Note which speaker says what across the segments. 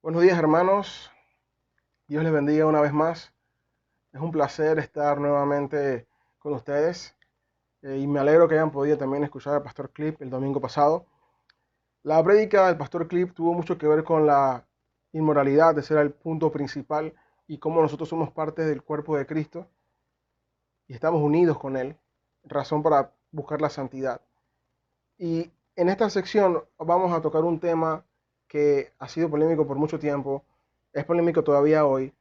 Speaker 1: Buenos días, hermanos. Dios les bendiga una vez más. Es un placer estar nuevamente con ustedes y me alegro que hayan podido también escuchar al Pastor Clip el domingo pasado. La prédica del Pastor Clip tuvo mucho que ver con la inmoralidad, ese era el punto principal, y cómo nosotros somos parte del cuerpo de Cristo y estamos unidos con Él, razón para buscar la santidad. Y en esta sección vamos a tocar un tema que ha sido polémico por mucho tiempo, es polémico todavía hoy,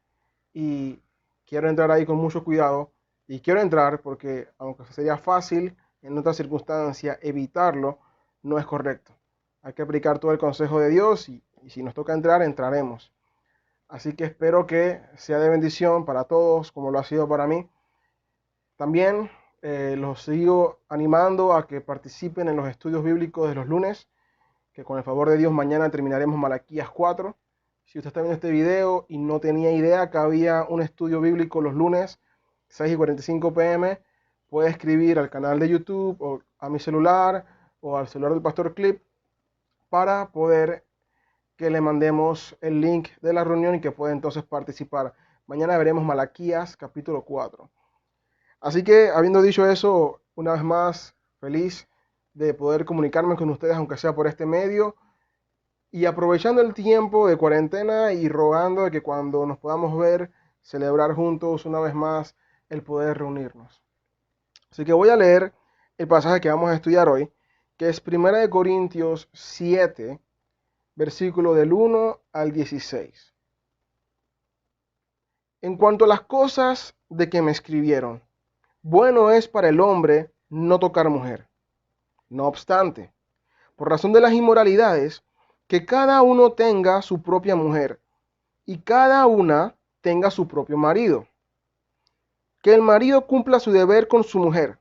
Speaker 1: y quiero entrar ahí con mucho cuidado. Y quiero entrar porque, aunque sería fácil en otras circunstancias evitarlo, no es correcto. Hay que aplicar todo el consejo de Dios y si nos toca entrar, entraremos. Así que espero que sea de bendición para todos, como lo ha sido para mí. También los sigo animando a que participen en los estudios bíblicos de los lunes, que con el favor de Dios mañana terminaremos Malaquías 4. Si usted está viendo este video y no tenía idea que había un estudio bíblico los lunes, 6:45 p.m., puede escribir al canal de YouTube o a mi celular o al celular del Pastor Clip para poder que le mandemos el link de la reunión y que pueda entonces participar. Mañana veremos Malaquías capítulo 4. Así que, habiendo dicho eso, una vez más, feliz de poder comunicarme con ustedes, aunque sea por este medio. Y aprovechando el tiempo de cuarentena y rogando de que cuando nos podamos ver, celebrar juntos una vez más el poder reunirnos. Así que voy a leer el pasaje que vamos a estudiar hoy, que es 1 Corintios 7, versículo del 1 al 16. En cuanto a las cosas de que me escribieron, bueno es para el hombre no tocar mujer. No obstante, por razón de las inmoralidades, que cada uno tenga su propia mujer y cada una tenga su propio marido. Que el marido cumpla su deber con su mujer,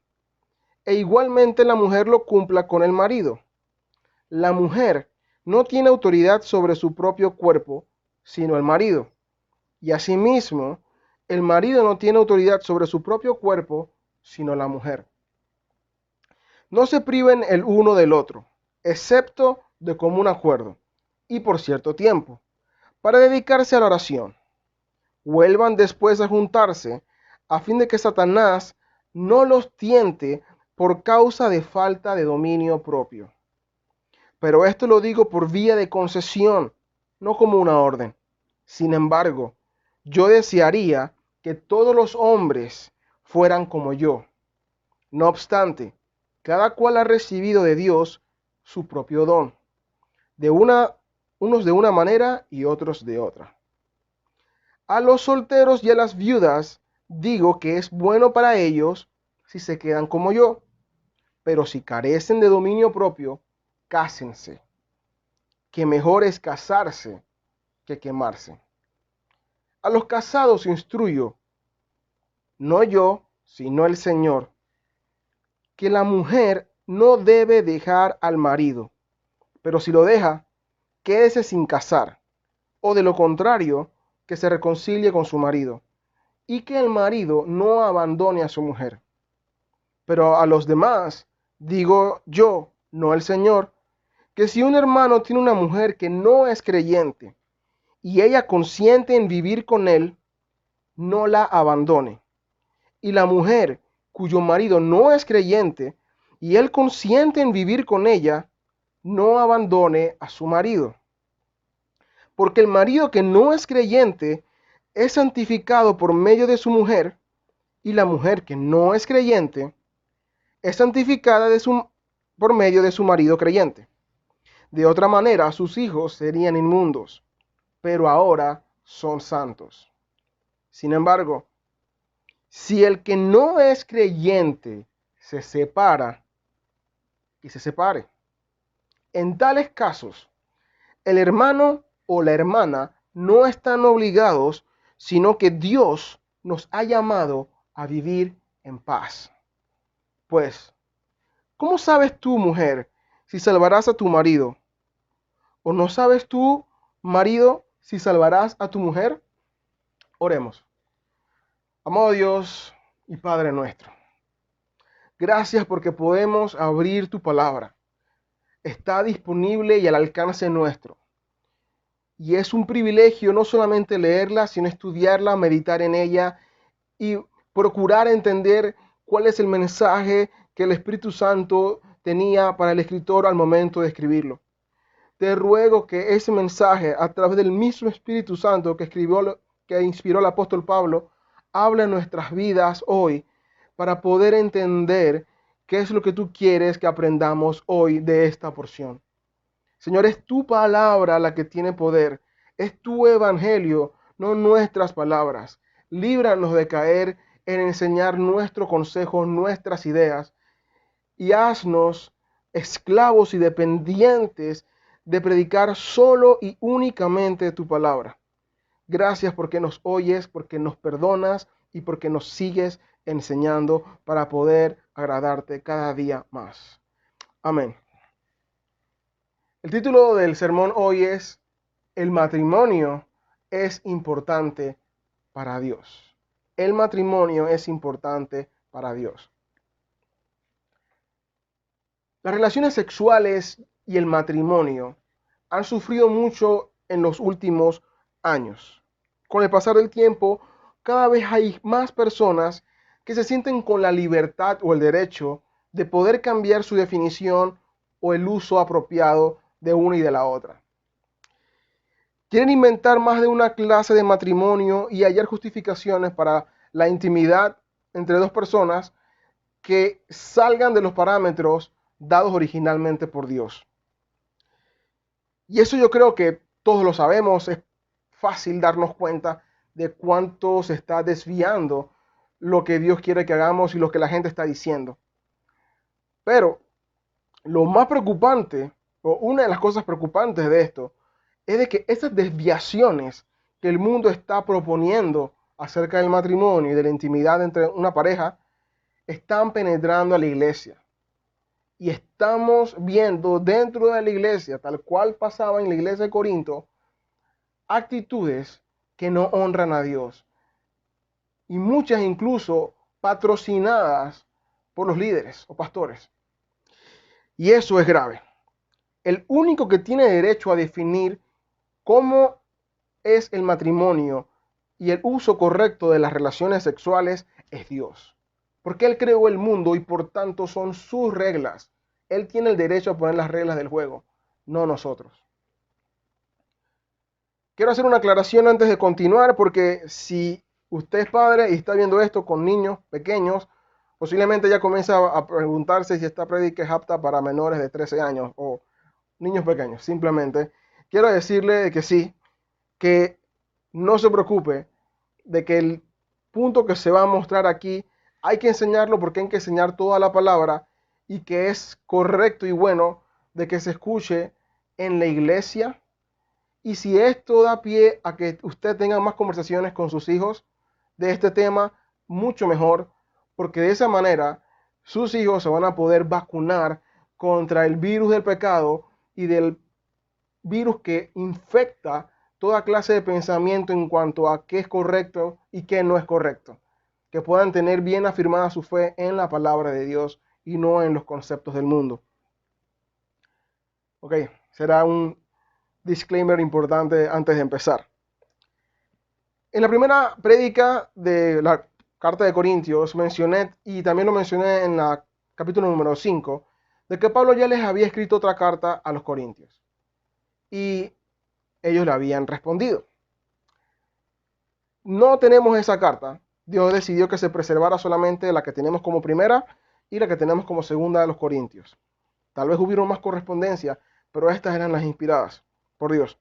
Speaker 1: e igualmente la mujer lo cumpla con el marido. La mujer no tiene autoridad sobre su propio cuerpo, sino el marido. Y asimismo, el marido no tiene autoridad sobre su propio cuerpo, sino la mujer. No se priven el uno del otro, excepto de común acuerdo, y por cierto tiempo, para dedicarse a la oración. Vuelvan después a juntarse, a fin de que Satanás no los tiente por causa de falta de dominio propio. Pero esto lo digo por vía de concesión, no como una orden. Sin embargo, yo desearía que todos los hombres fueran como yo. No obstante, cada cual ha recibido de Dios su propio don, unos de una manera y otros de otra. A los solteros y a las viudas digo que es bueno para ellos si se quedan como yo, pero si carecen de dominio propio, cásense, que mejor es casarse que quemarse. A los casados instruyo, no yo, sino el Señor, que la mujer no debe dejar al marido, pero si lo deja, quédese sin casar, o de lo contrario, que se reconcilie con su marido, y que el marido no abandone a su mujer. Pero a los demás, digo yo, no el Señor, que si un hermano tiene una mujer que no es creyente, y ella consiente en vivir con él, no la abandone. Y la mujer cuyo marido no es creyente, y él consiente en vivir con ella, no abandone a su marido. Porque el marido que no es creyente es santificado por medio de su mujer, y la mujer que no es creyente es santificada por medio de su marido creyente. De otra manera, sus hijos serían inmundos, pero ahora son santos. Sin embargo, si el que no es creyente se separa, y se separe, en tales casos, el hermano o la hermana no están obligados, sino que Dios nos ha llamado a vivir en paz. Pues, ¿cómo sabes tú, mujer, si salvarás a tu marido? ¿O no sabes tú, marido, si salvarás a tu mujer? Oremos. Amado Dios y Padre nuestro, gracias porque podemos abrir tu palabra. Está disponible y al alcance nuestro. Y es un privilegio no solamente leerla, sino estudiarla, meditar en ella y procurar entender cuál es el mensaje que el Espíritu Santo tenía para el escritor al momento de escribirlo. Te ruego que ese mensaje, a través del mismo Espíritu Santo que inspiró al apóstol Pablo, hable en nuestras vidas hoy para poder entender qué es lo que tú quieres que aprendamos hoy de esta porción. Señor, es tu palabra la que tiene poder, es tu evangelio, no nuestras palabras. Líbranos de caer en enseñar nuestro consejo, nuestras ideas, y haznos esclavos y dependientes de predicar solo y únicamente tu palabra. Gracias porque nos oyes, porque nos perdonas y porque nos sigues enseñando para poder agradarte cada día más. Amén. El título del sermón hoy es El matrimonio es importante para Dios. El matrimonio es importante para Dios. Las relaciones sexuales y el matrimonio han sufrido mucho en los últimos años. Con el pasar del tiempo, cada vez hay más personas que se sienten con la libertad o el derecho de poder cambiar su definición o el uso apropiado de una y de la otra. Quieren inventar más de una clase de matrimonio y hallar justificaciones para la intimidad entre dos personas que salgan de los parámetros dados originalmente por Dios. Y eso yo creo que todos lo sabemos, es fácil darnos cuenta de cuánto se está desviando lo que Dios quiere que hagamos y lo que la gente está diciendo. Pero lo más preocupante, o una de las cosas preocupantes de esto, es de que esas desviaciones que el mundo está proponiendo acerca del matrimonio y de la intimidad entre una pareja, están penetrando a la iglesia. Y estamos viendo dentro de la iglesia, tal cual pasaba en la iglesia de Corinto, actitudes que no honran a Dios. Y muchas incluso patrocinadas por los líderes o pastores. Y eso es grave. El único que tiene derecho a definir cómo es el matrimonio y el uso correcto de las relaciones sexuales es Dios. Porque Él creó el mundo y por tanto son sus reglas. Él tiene el derecho a poner las reglas del juego, no nosotros. Quiero hacer una aclaración antes de continuar, porque si usted es padre y está viendo esto con niños pequeños, posiblemente ya comienza a preguntarse si esta prédica es apta para menores de 13 años o niños pequeños. Simplemente quiero decirle que sí, que no se preocupe de que el punto que se va a mostrar aquí hay que enseñarlo porque hay que enseñar toda la palabra y que es correcto y bueno de que se escuche en la iglesia. Y si esto da pie a que usted tenga más conversaciones con sus hijos de este tema, mucho mejor, porque de esa manera sus hijos se van a poder vacunar contra el virus del pecado y del virus que infecta toda clase de pensamiento en cuanto a qué es correcto y qué no es correcto. Que puedan tener bien afirmada su fe en la palabra de Dios y no en los conceptos del mundo. Ok, será un disclaimer importante antes de empezar. En la primera prédica de la carta de Corintios mencioné, y también lo mencioné en la capítulo número 5, de que Pablo ya les había escrito otra carta a los corintios. Y ellos le habían respondido. No tenemos esa carta. Dios decidió que se preservara solamente la que tenemos como primera y la que tenemos como segunda de los corintios. Tal vez hubieron más correspondencia, pero estas eran las inspiradas por Dios.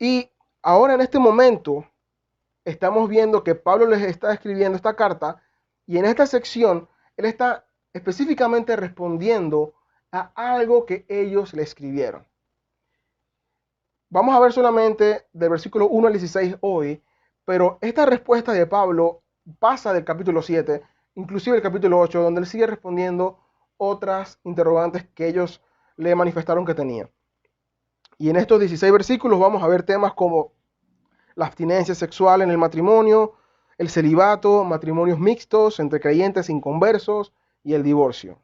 Speaker 1: Y ahora en este momento estamos viendo que Pablo les está escribiendo esta carta y en esta sección él está específicamente respondiendo a algo que ellos le escribieron. Vamos a ver solamente del versículo 1 al 16 hoy, pero esta respuesta de Pablo pasa del capítulo 7, inclusive el capítulo 8, donde él sigue respondiendo otras interrogantes que ellos le manifestaron que tenían. Y en estos 16 versículos vamos a ver temas como la abstinencia sexual en el matrimonio, el celibato, matrimonios mixtos entre creyentes e inconversos y el divorcio.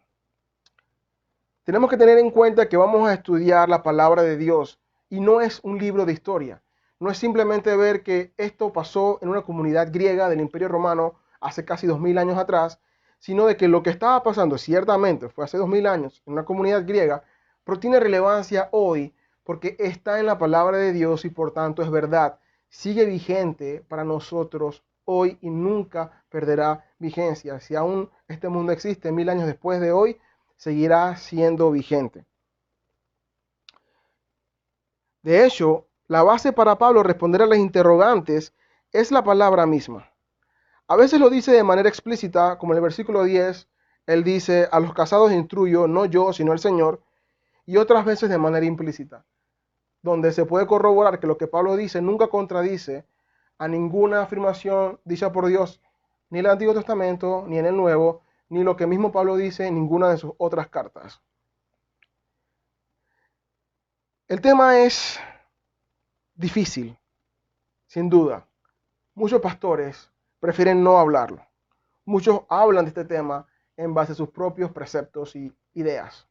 Speaker 1: Tenemos que tener en cuenta que vamos a estudiar la palabra de Dios Y no es un libro de historia. No es simplemente ver que esto pasó en una comunidad griega del Imperio Romano hace casi 2000 años atrás, sino de que lo que estaba pasando ciertamente fue hace 2000 años en una comunidad griega, pero tiene relevancia hoy porque está en la palabra de Dios y por tanto es verdad. Sigue vigente para nosotros hoy y nunca perderá vigencia. Si aún este mundo existe 1000 años después de hoy, seguirá siendo vigente. De hecho, la base para Pablo responder a las interrogantes es la palabra misma. A veces lo dice de manera explícita, como en el versículo 10, él dice, a los casados instruyo, no yo, sino el Señor, y otras veces de manera implícita, donde se puede corroborar que lo que Pablo dice nunca contradice a ninguna afirmación dicha por Dios, ni en el Antiguo Testamento, ni en el Nuevo, ni lo que mismo Pablo dice en ninguna de sus otras cartas. El tema es difícil, sin duda. Muchos pastores prefieren no hablarlo. Muchos hablan de este tema en base a sus propios preceptos y ideas,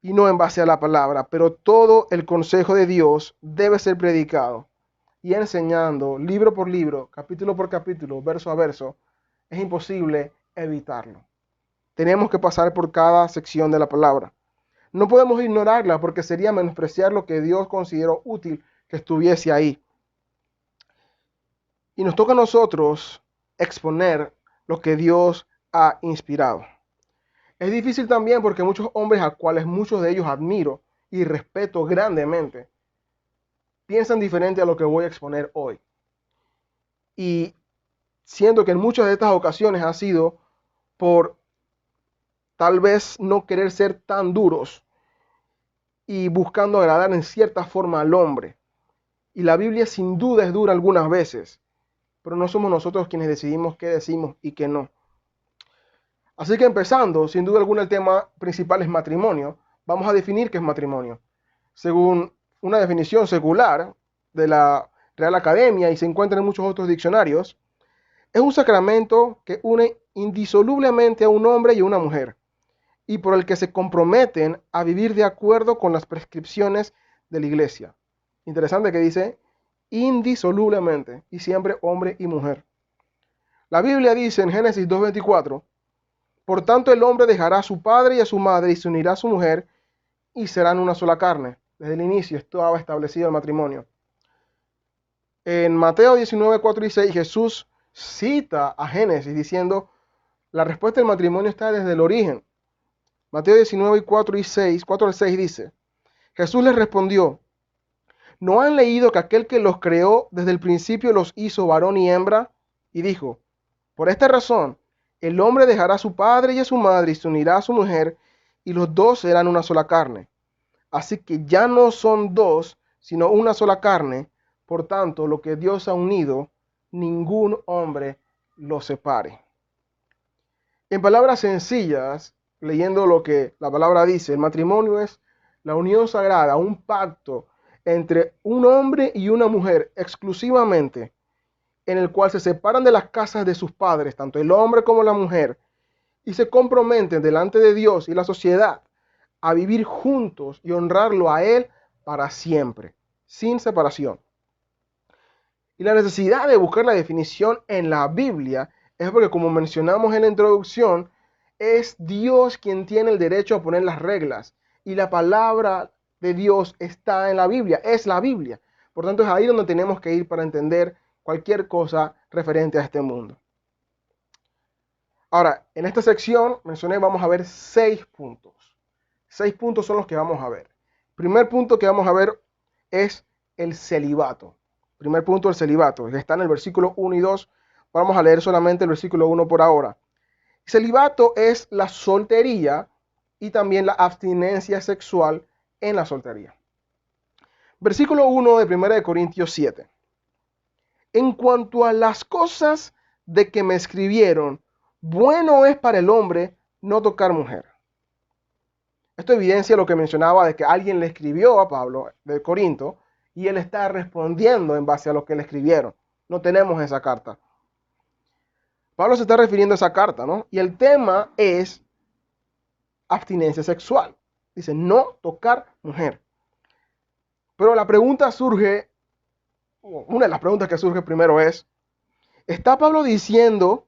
Speaker 1: y no en base a la palabra, pero todo el consejo de Dios debe ser predicado y enseñando libro por libro, capítulo por capítulo, verso a verso. Es imposible evitarlo. Tenemos que pasar por cada sección de la palabra. No podemos ignorarla porque sería menospreciar lo que Dios consideró útil que estuviese ahí. Y nos toca a nosotros exponer lo que Dios ha inspirado. Es difícil también porque muchos hombres a cuales muchos de ellos admiro y respeto grandemente, piensan diferente a lo que voy a exponer hoy. Y siento que en muchas de estas ocasiones ha sido por tal vez no querer ser tan duros y buscando agradar en cierta forma al hombre. Y la Biblia sin duda es dura algunas veces, pero no somos nosotros quienes decidimos qué decimos y qué no. Así que empezando, sin duda alguna el tema principal es matrimonio. Vamos a definir qué es matrimonio. Según una definición secular de la Real Academia y se encuentra en muchos otros diccionarios, es un sacramento que une indisolublemente a un hombre y a una mujer y por el que se comprometen a vivir de acuerdo con las prescripciones de la iglesia. Interesante que dice indisolublemente y siempre hombre y mujer. La Biblia dice en Génesis 2:24, por tanto el hombre dejará a su padre y a su madre y se unirá a su mujer y serán una sola carne. Desde el inicio estaba establecido el matrimonio. En Mateo 19:4 y 6 Jesús cita a Génesis diciendo, la respuesta del matrimonio está desde el origen. Mateo 19:4 y 6, 4 al 6 dice, Jesús les respondió, ¿no han leído que aquel que los creó desde el principio los hizo varón y hembra? Y dijo, por esta razón, el hombre dejará a su padre y a su madre y se unirá a su mujer, y los dos serán una sola carne. Así que ya no son dos, sino una sola carne. Por tanto, lo que Dios ha unido, ningún hombre lo separe. En palabras sencillas, leyendo lo que la palabra dice, el matrimonio es la unión sagrada, un pacto entre un hombre y una mujer exclusivamente, en el cual se separan de las casas de sus padres, tanto el hombre como la mujer, y se comprometen delante de Dios y la sociedad a vivir juntos y honrarlo a Él para siempre, sin separación. Y la necesidad de buscar la definición en la Biblia es porque, como mencionamos en la introducción, es Dios quien tiene el derecho a poner las reglas. Y la palabra de Dios está en la Biblia, es la Biblia. Por tanto, es ahí donde tenemos que ir para entender cualquier cosa referente a este mundo. Ahora, en esta sección mencioné, vamos a ver 6 puntos. 6 puntos son los que vamos a ver. Primer punto que vamos a ver es el celibato. Primer punto, el celibato, que está en el versículo 1 y 2. Vamos a leer solamente el versículo 1 por ahora. Celibato es la soltería y también la abstinencia sexual en la soltería. Versículo 1 de 1 de Corintios 7. En cuanto a las cosas de que me escribieron, bueno es para el hombre no tocar mujer. Esto evidencia lo que mencionaba de que alguien le escribió a Pablo de Corinto y él está respondiendo en base a lo que le escribieron. No tenemos esa carta. Pablo se está refiriendo a esa carta, ¿no? Y el tema es abstinencia sexual. Dice, no tocar mujer. Pero la pregunta surge, una de las preguntas que surge primero es, ¿está Pablo diciendo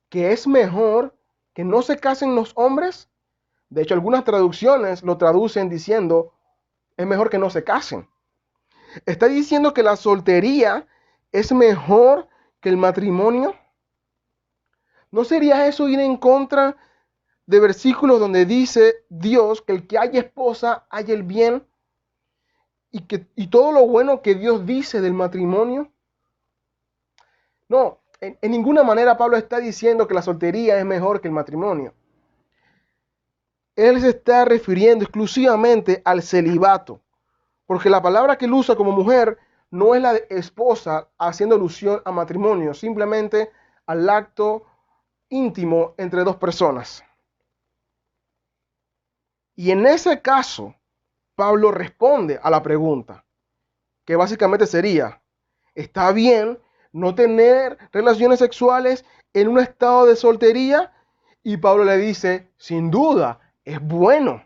Speaker 1: que es mejor que no se casen los hombres? De hecho, algunas traducciones lo traducen diciendo, es mejor que no se casen. ¿Está diciendo que la soltería es mejor que el matrimonio? ¿No sería eso ir en contra de versículos donde dice Dios que el que haya esposa haya el bien y todo lo bueno que Dios dice del matrimonio? No, en ninguna manera Pablo está diciendo que la soltería es mejor que el matrimonio. Él se está refiriendo exclusivamente al celibato, porque la palabra que él usa como mujer no es la de esposa haciendo alusión a matrimonio, simplemente al acto íntimo entre dos personas. Y en ese caso, Pablo responde a la pregunta, que básicamente sería, ¿está bien no tener relaciones sexuales en un estado de soltería? Y Pablo le dice, sin duda, es bueno,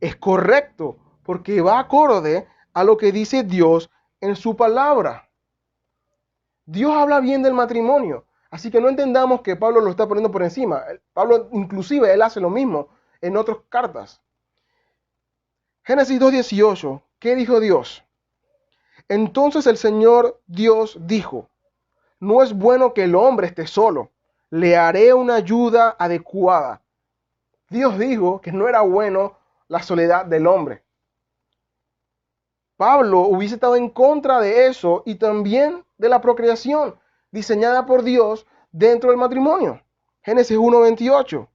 Speaker 1: es correcto, porque va acorde a lo que dice Dios en su palabra. Dios habla bien del matrimonio, así que no entendamos que Pablo lo está poniendo por encima. Pablo, inclusive, él hace lo mismo en otras cartas. Génesis 2:18, ¿qué dijo Dios? Entonces el Señor Dios dijo, no es bueno que el hombre esté solo, le haré una ayuda adecuada. Dios dijo que no era bueno la soledad del hombre. Pablo hubiese estado en contra de eso y también de la procreación diseñada por Dios dentro del matrimonio. Génesis 1:28.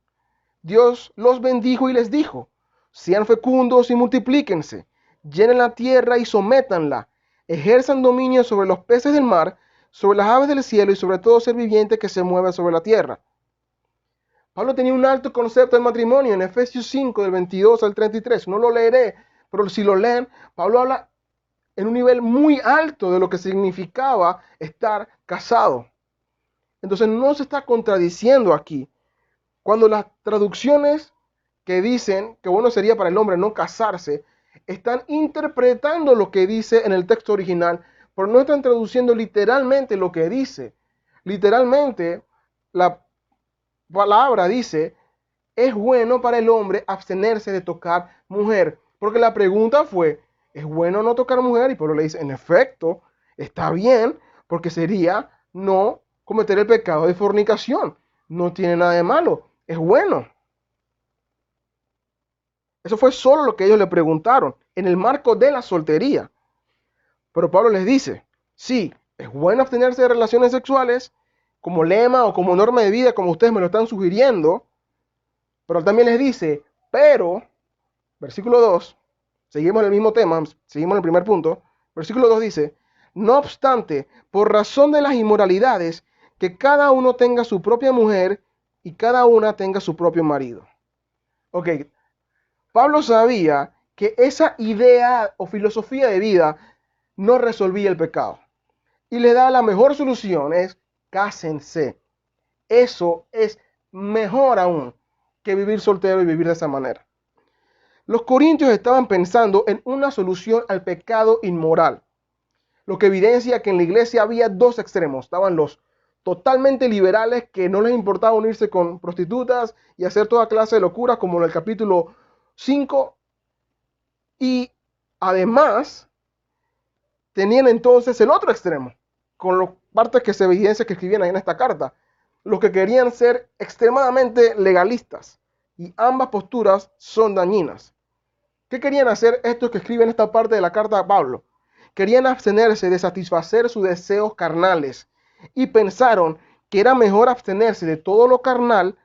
Speaker 1: Dios los bendijo y les dijo, sean fecundos y multiplíquense, llenen la tierra y sométanla, ejerzan dominio sobre los peces del mar, sobre las aves del cielo y sobre todo ser viviente que se mueva sobre la tierra. Pablo tenía un alto concepto del matrimonio en Efesios 5, del 22 al 33. No lo leeré, pero si lo leen, Pablo habla en un nivel muy alto de lo que significaba estar casado. Entonces no se está contradiciendo aquí. Cuando las traducciones que dicen que bueno sería para el hombre no casarse, están interpretando lo que dice en el texto original, pero no están traduciendo literalmente lo que dice. Literalmente, la palabra dice, es bueno para el hombre abstenerse de tocar mujer. Porque la pregunta fue, ¿es bueno no tocar mujer? Y Pablo le dice, en efecto, está bien, porque sería no cometer el pecado de fornicación. No tiene nada de malo, es bueno. Eso fue solo lo que ellos le preguntaron en el marco de la soltería. Pero Pablo les dice, sí, es bueno abstenerse de relaciones sexuales como lema o como norma de vida, como ustedes me lo están sugiriendo, pero también les dice, pero, versículo 2, seguimos en el mismo tema, seguimos en el primer punto, versículo 2 dice, no obstante, por razón de las inmoralidades, que cada uno tenga su propia mujer y cada una tenga su propio marido. Ok, Pablo sabía que esa idea o filosofía de vida no resolvía el pecado. Y le da la mejor solución, es cásense. Eso es mejor aún que vivir soltero y vivir de esa manera. Los corintios estaban pensando en una solución al pecado inmoral, lo que evidencia que en la iglesia había dos extremos. Estaban los totalmente liberales que no les importaba unirse con prostitutas y hacer toda clase de locuras como en el capítulo 5. Y además tenían entonces el otro extremo, con las partes que se evidencia que escribían ahí en esta carta, los que querían ser extremadamente legalistas. Y ambas posturas son dañinas. ¿Qué querían hacer estos que escriben esta parte de la carta a Pablo? Querían abstenerse de satisfacer sus deseos carnales y pensaron que era mejor abstenerse de todo lo carnal,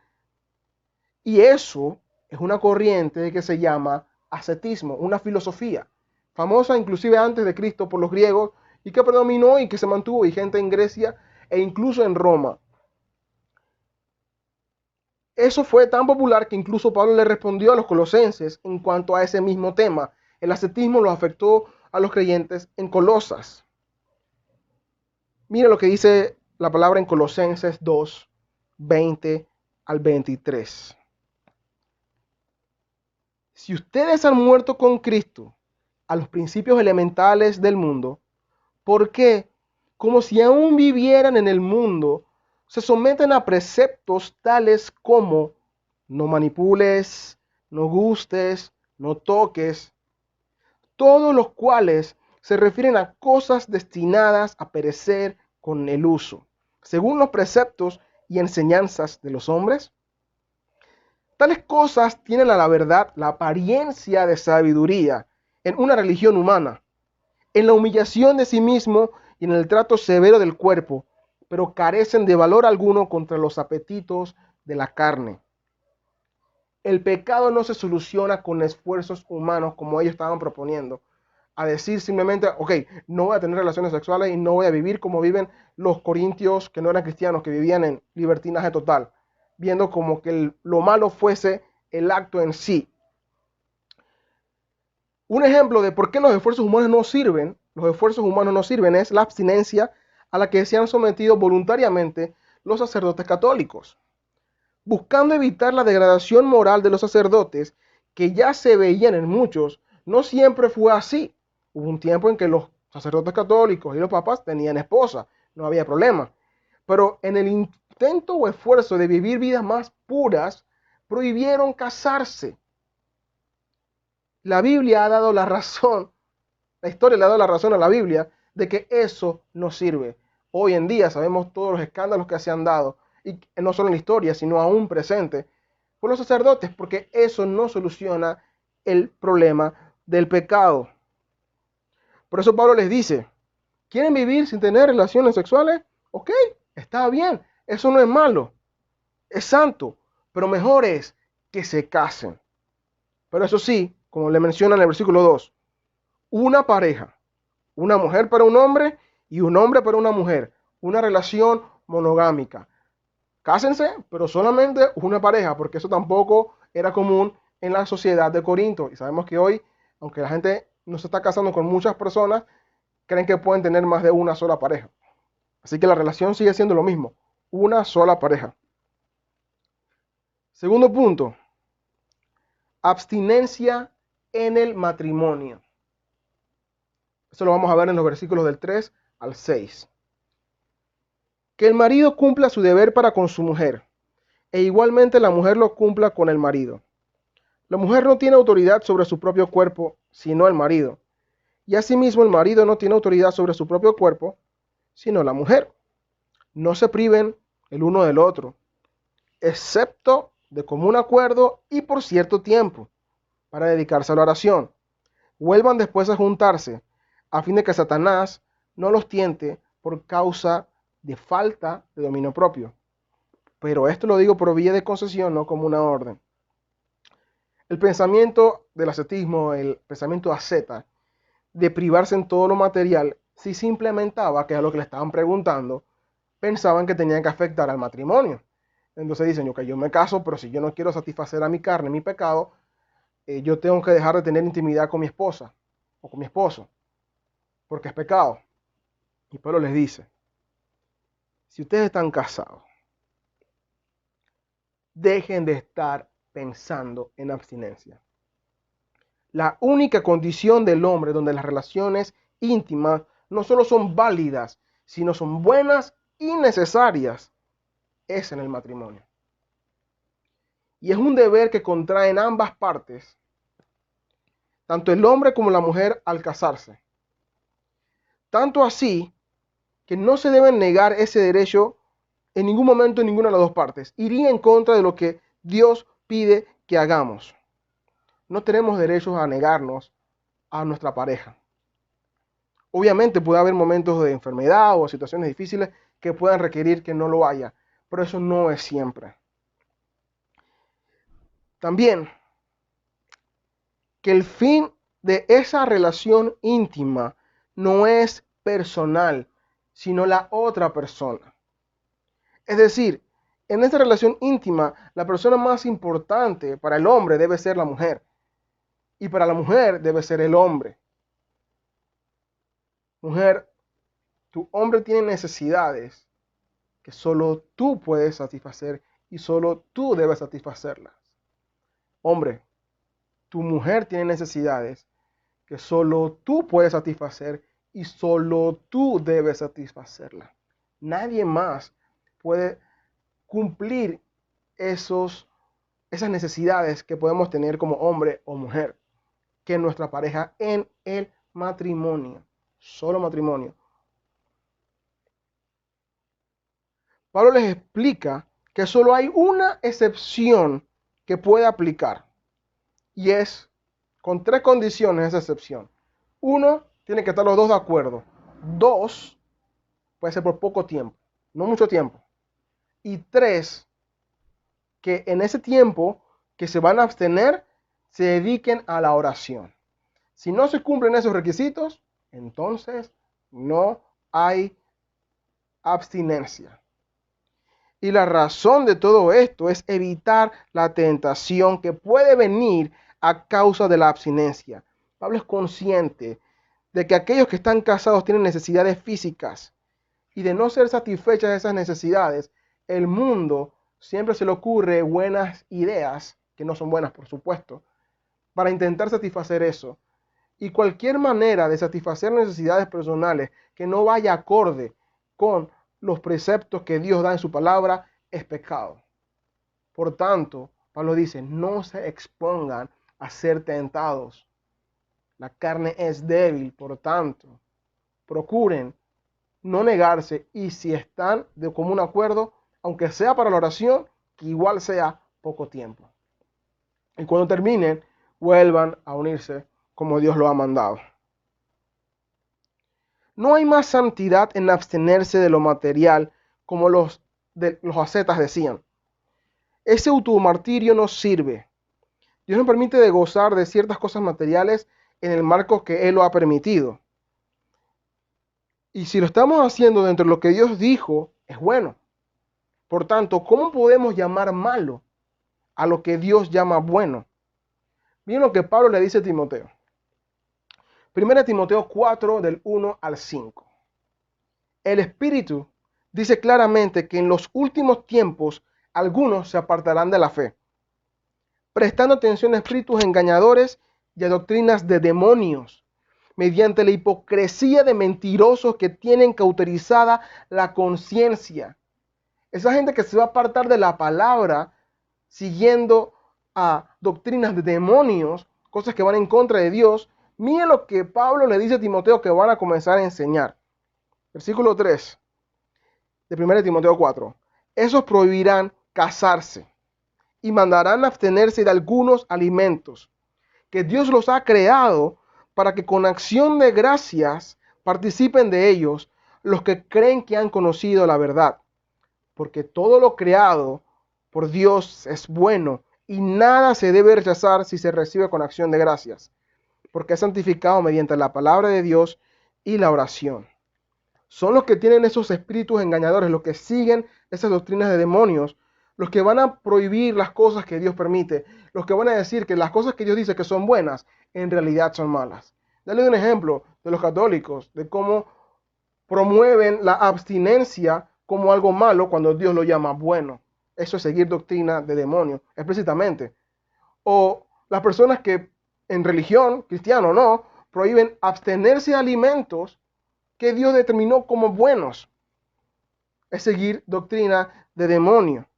Speaker 1: y eso es una corriente que se llama ascetismo, una filosofía famosa inclusive antes de Cristo por los griegos y que predominó y que se mantuvo vigente en Grecia e incluso en Roma. Eso fue tan popular que incluso Pablo le respondió a los colosenses en cuanto a ese mismo tema. El ascetismo los afectó a los creyentes en Colosas. Mira lo que dice la palabra en Colosenses 2, 20 al 23. Si ustedes han muerto con Cristo a los principios elementales del mundo, ¿por qué, como si aún vivieran en el mundo, se someten a preceptos tales como no manipules, no gustes, no toques, todos los cuales se refieren a cosas destinadas a perecer con el uso, según los preceptos y enseñanzas de los hombres? Tales cosas tienen a la verdad la apariencia de sabiduría en una religión humana, en la humillación de sí mismo y en el trato severo del cuerpo, pero carecen de valor alguno contra los apetitos de la carne. El pecado no se soluciona con esfuerzos humanos como ellos estaban proponiendo, a decir simplemente, ok, no voy a tener relaciones sexuales y no voy a vivir como viven los corintios que no eran cristianos, que vivían en libertinaje total, viendo como que lo malo fuese el acto en sí. Un ejemplo de por qué los esfuerzos humanos no sirven es la abstinencia a la que se han sometido voluntariamente los sacerdotes católicos, buscando evitar la degradación moral de los sacerdotes, que ya se veían en muchos. No siempre fue así. Hubo un tiempo en que los sacerdotes católicos y los papas tenían esposa, no había problema. Pero en el intento o esfuerzo de vivir vidas más puras, prohibieron casarse. La Biblia ha dado la razón, la historia le ha dado la razón a la Biblia de que eso no sirve. Hoy en día sabemos todos los escándalos que se han dado, y no solo en la historia, sino aún presente, por los sacerdotes, porque eso no soluciona el problema del pecado. Por eso Pablo les dice, ¿quieren vivir sin tener relaciones sexuales? Ok, está bien, eso no es malo, es santo, pero mejor es que se casen. Pero eso sí, como le menciona en el versículo 2, una pareja, una mujer para un hombre y un hombre para una mujer, una relación monogámica. Cásense, pero solamente una pareja, porque eso tampoco era común en la sociedad de Corinto. Y sabemos que hoy, aunque la gente no se está casando con muchas personas, creen que pueden tener más de una sola pareja. Así que la relación sigue siendo lo mismo, una sola pareja. Segundo punto, abstinencia en el matrimonio. Eso lo vamos a ver en los versículos del 3 al 6. Que el marido cumpla su deber para con su mujer, e igualmente la mujer lo cumpla con el marido. La mujer no tiene autoridad sobre su propio cuerpo, sino el marido. Y asimismo el marido no tiene autoridad sobre su propio cuerpo, sino la mujer. No se priven el uno del otro, excepto de común acuerdo y por cierto tiempo, para dedicarse a la oración. Vuelvan después a juntarse, a fin de que Satanás no los tiente por causa de falta de dominio propio. Pero esto lo digo por vía de concesión, no como una orden. El pensamiento del ascetismo, el pensamiento asceta, de privarse en todo lo material, si se implementaba, que es lo que le estaban preguntando, pensaban que tenían que afectar al matrimonio. Entonces dicen, ok, yo me caso, pero si yo no quiero satisfacer a mi carne, mi pecado, yo tengo que dejar de tener intimidad con mi esposa o con mi esposo, porque es pecado. Y Pablo les dice, si ustedes están casados, dejen de estar pensando en abstinencia. La única condición del hombre donde las relaciones íntimas no solo son válidas, sino son buenas y necesarias, es en el matrimonio. Y es un deber que contraen ambas partes, tanto el hombre como la mujer al casarse. Tanto así que no se deben negar ese derecho en ningún momento en ninguna de las dos partes. Iría en contra de lo que Dios pide que hagamos. No tenemos derechos a negarnos a nuestra pareja. Obviamente puede haber momentos de enfermedad o situaciones difíciles que puedan requerir que no lo haya, pero eso no es siempre. También que el fin de esa relación íntima no es personal, sino la otra persona. Es decir, en esta relación íntima, la persona más importante para el hombre debe ser la mujer y para la mujer debe ser el hombre. Mujer, tu hombre tiene necesidades que solo tú puedes satisfacer y solo tú debes satisfacerlas. Hombre, tu mujer tiene necesidades que solo tú puedes satisfacer y solo tú debes satisfacerla. Nadie más puede cumplir esas necesidades que podemos tener como hombre o mujer que nuestra pareja en el matrimonio. Solo matrimonio. Pablo les explica que solo hay una excepción que puede aplicar. Y es con 3 condiciones esa excepción. 1, tienen que estar los dos de acuerdo. 2, puede ser por poco tiempo, no mucho tiempo. Y 3, que en ese tiempo que se van a abstener, se dediquen a la oración. Si no se cumplen esos requisitos, entonces no hay abstinencia. Y la razón de todo esto es evitar la tentación que puede venir a causa de la abstinencia. Pablo es consciente de que aquellos que están casados tienen necesidades físicas y de no ser satisfechas esas necesidades, el mundo siempre se le ocurre buenas ideas, que no son buenas por supuesto, para intentar satisfacer eso. Y cualquier manera de satisfacer necesidades personales que no vaya acorde con los preceptos que Dios da en su palabra es pecado. Por tanto, Pablo dice, no se expongan a ser tentados. La carne es débil, por tanto, procuren no negarse y si están de común acuerdo, aunque sea para la oración, que igual sea poco tiempo. Y cuando terminen, vuelvan a unirse como Dios lo ha mandado. No hay más santidad en abstenerse de lo material, como los ascetas decían. Ese automartirio no sirve. Dios nos permite de gozar de ciertas cosas materiales en el marco que Él lo ha permitido. Y si lo estamos haciendo dentro de lo que Dios dijo, es bueno. Por tanto, ¿cómo podemos llamar malo a lo que Dios llama bueno? Miren lo que Pablo le dice a Timoteo. 1 Timoteo 4, del 1 al 5. El Espíritu dice claramente que en los últimos tiempos algunos se apartarán de la fe, prestando atención a espíritus engañadores y a doctrinas de demonios, mediante la hipocresía de mentirosos que tienen cauterizada la conciencia. Esa gente que se va a apartar de la palabra siguiendo a doctrinas de demonios, cosas que van en contra de Dios. Miren lo que Pablo le dice a Timoteo que van a comenzar a enseñar. Versículo 3 de 1 Timoteo 4. Esos prohibirán casarse y mandarán abstenerse de algunos alimentos que Dios los ha creado para que con acción de gracias participen de ellos los que creen que han conocido la verdad. Porque todo lo creado por Dios es bueno y nada se debe rechazar si se recibe con acción de gracias, porque es santificado mediante la palabra de Dios y la oración. Son los que tienen esos espíritus engañadores, los que siguen esas doctrinas de demonios, los que van a prohibir las cosas que Dios permite, los que van a decir que las cosas que Dios dice que son buenas, en realidad son malas. Dale un ejemplo de los católicos, de cómo promueven la abstinencia como algo malo cuando Dios lo llama bueno. Eso es seguir doctrina de demonios, explícitamente. O las personas que en religión, cristiano o no, prohíben abstenerse de alimentos que Dios determinó como buenos. Es seguir doctrina de demonio.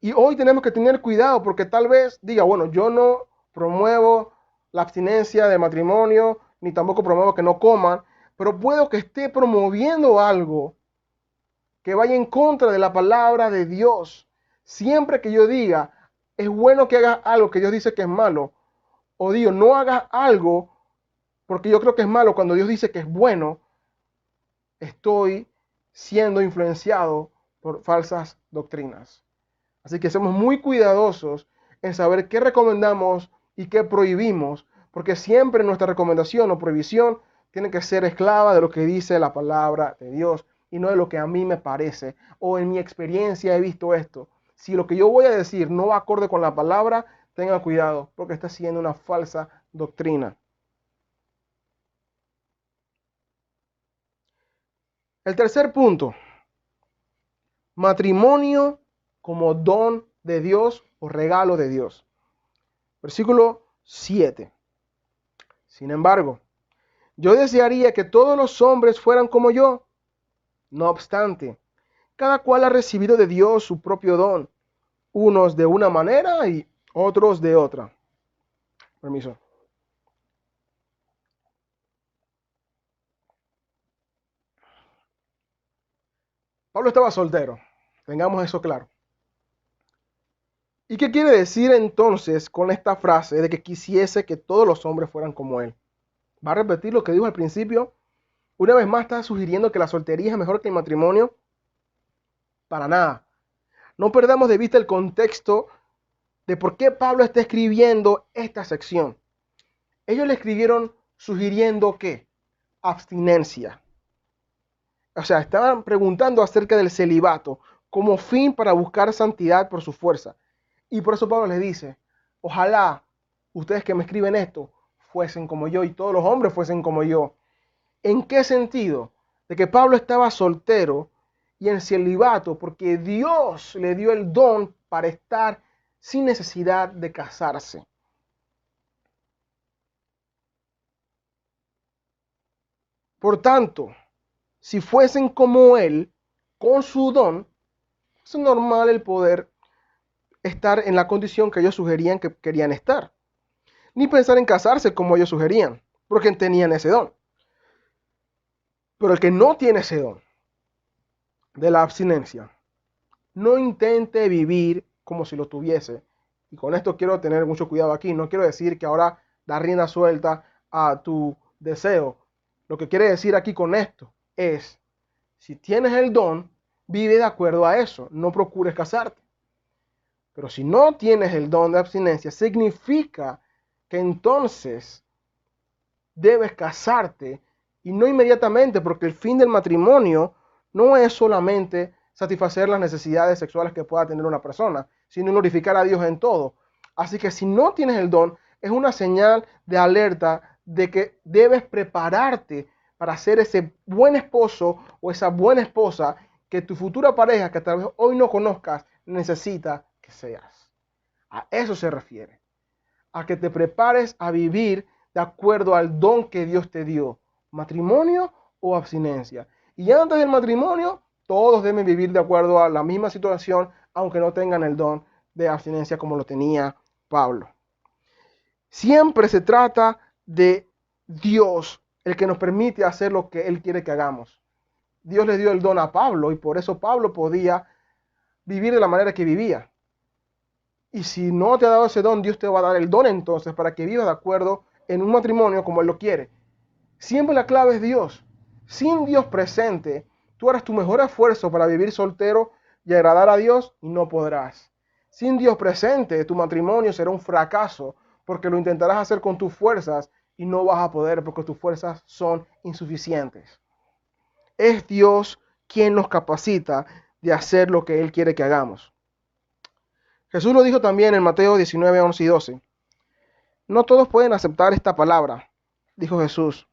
Speaker 1: Y hoy tenemos que tener cuidado porque tal vez diga, bueno, yo no promuevo la abstinencia de matrimonio, ni tampoco promuevo que no coman, pero puedo que esté promoviendo algo que vaya en contra de la palabra de Dios. Siempre que yo diga, es bueno que hagas algo que Dios dice que es malo, o digo, no hagas algo porque yo creo que es malo cuando Dios dice que es bueno, estoy siendo influenciado por falsas doctrinas. Así que somos muy cuidadosos en saber qué recomendamos y qué prohibimos, porque siempre nuestra recomendación o prohibición tiene que ser esclava de lo que dice la palabra de Dios y no de lo que a mí me parece o en mi experiencia he visto esto. Si lo que yo voy a decir no va acorde con la palabra, tenga cuidado porque está siendo una falsa doctrina. El tercer punto, matrimonio como don de Dios o regalo de Dios. Versículo 7. Sin embargo, yo desearía que todos los hombres fueran como yo. No obstante, cada cual ha recibido de Dios su propio don, unos de una manera y otros de otra. Permiso. Pablo estaba soltero, tengamos eso claro. ¿Y qué quiere decir entonces con esta frase de que quisiese que todos los hombres fueran como él? ¿Va a repetir lo que dijo al principio? Una vez más está sugiriendo que la soltería es mejor que el matrimonio. Para nada. No perdamos de vista el contexto de por qué Pablo está escribiendo esta sección. Ellos le escribieron sugiriendo ¿qué? Abstinencia. O sea, estaban preguntando acerca del celibato como fin para buscar santidad por su fuerza. Y por eso Pablo les dice, ojalá ustedes que me escriben esto fuesen como yo y todos los hombres fuesen como yo. ¿En qué sentido? De que Pablo estaba soltero y en celibato porque Dios le dio el don para estar sin necesidad de casarse. Por tanto, si fuesen como él, con su don, es normal el poder estar en la condición que ellos sugerían que querían estar. Ni pensar en casarse como ellos sugerían, porque tenían ese don. Pero el que no tiene ese don de la abstinencia, no intente vivir como si lo tuviese. Y con esto quiero tener mucho cuidado aquí. No quiero decir que ahora da rienda suelta a tu deseo. Lo que quiere decir aquí con esto es, si tienes el don, vive de acuerdo a eso. No procures casarte. Pero si no tienes el don de abstinencia, significa que entonces debes casarte y no inmediatamente, porque el fin del matrimonio no es solamente satisfacer las necesidades sexuales que pueda tener una persona, sino glorificar a Dios en todo. Así que si no tienes el don, es una señal de alerta de que debes prepararte para ser ese buen esposo o esa buena esposa que tu futura pareja, que tal vez hoy no conozcas, necesita que seas. A eso se refiere. A que te prepares a vivir de acuerdo al don que Dios te dio, matrimonio o abstinencia. Y antes del matrimonio, todos deben vivir de acuerdo a la misma situación, aunque no tengan el don de abstinencia como lo tenía Pablo. Siempre se trata de Dios, el que nos permite hacer lo que Él quiere que hagamos. Dios le dio el don a Pablo y por eso Pablo podía vivir de la manera que vivía. Y si no te ha dado ese don, Dios te va a dar el don entonces para que vivas de acuerdo en un matrimonio como Él lo quiere. Siempre la clave es Dios. Sin Dios presente, tú harás tu mejor esfuerzo para vivir soltero y agradar a Dios y no podrás. Sin Dios presente, tu matrimonio será un fracaso porque lo intentarás hacer con tus fuerzas y no vas a poder porque tus fuerzas son insuficientes. Es Dios quien nos capacita de hacer lo que Él quiere que hagamos. Jesús lo dijo también en Mateo 19, 11 y 12. No todos pueden aceptar esta palabra, dijo Jesús.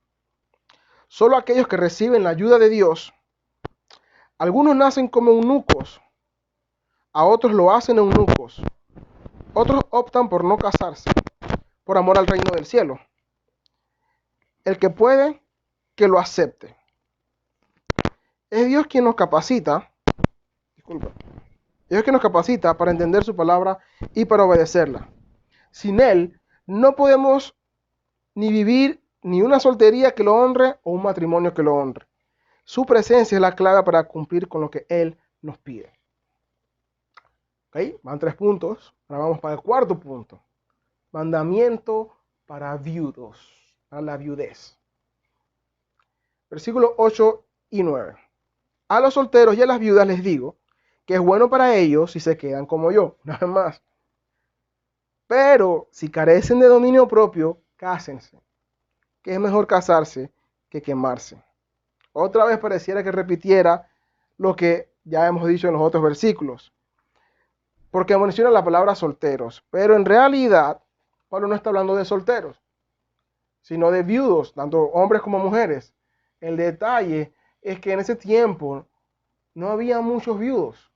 Speaker 1: Solo aquellos que reciben la ayuda de Dios. Algunos nacen como eunucos, a otros lo hacen eunucos. Otros optan por no casarse, por amor al reino del cielo. El que puede, que lo acepte. Es Dios quien nos capacita, disculpa, es Dios quien nos capacita para entender su palabra y para obedecerla. Sin Él, no podemos ni vivir ni una soltería que lo honre o un matrimonio que lo honre. Su presencia es la clave para cumplir con lo que Él nos pide. ¿Ok? Van 3 puntos. Ahora vamos para el cuarto punto. Mandamiento para viudos, para la viudez. Versículos 8 y 9. A los solteros y a las viudas les digo que es bueno para ellos si se quedan como yo, nada más. Pero si carecen de dominio propio, cásense, que es mejor casarse que quemarse. Otra vez pareciera que repitiera lo que ya hemos dicho en los otros versículos, porque menciona la palabra solteros, pero en realidad Pablo no está hablando de solteros, sino de viudos, tanto hombres como mujeres. El detalle es que en ese tiempo no había muchos viudos.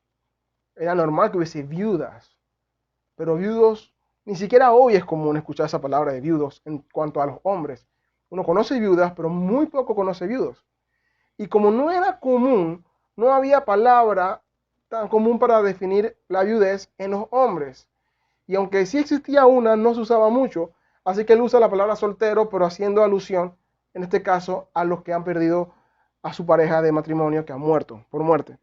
Speaker 1: Era normal que hubiese viudas, pero viudos Ni siquiera hoy es común escuchar esa palabra de viudos en cuanto a los hombres. Uno conoce viudas, pero muy poco conoce viudos. Y como no era común, no había palabra tan común para definir la viudez en los hombres. Y aunque sí existía una, no se usaba mucho. Así que él usa la palabra soltero, pero haciendo alusión, en este caso, a los que han perdido a su pareja de matrimonio que ha muerto por muerte.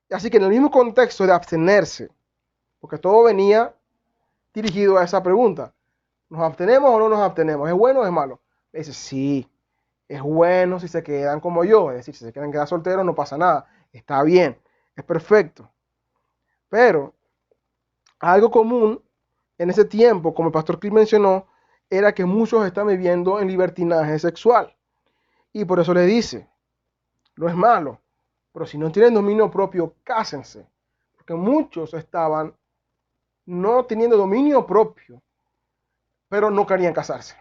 Speaker 1: Así que en el mismo contexto de abstenerse, porque todo venía dirigido a esa pregunta. ¿Nos abstenemos o no nos abstenemos? ¿Es bueno o es malo? Le dice, sí, es bueno si se quedan como yo. Es decir, si se quieren quedar solteros no pasa nada. Está bien, es perfecto. Pero algo común en ese tiempo, como el pastor Chris mencionó, era que muchos están viviendo en libertinaje sexual. Y por eso le dice, no es malo, pero si no tienen dominio propio, cásense. Porque muchos estaban no teniendo dominio propio, pero no querían casarse.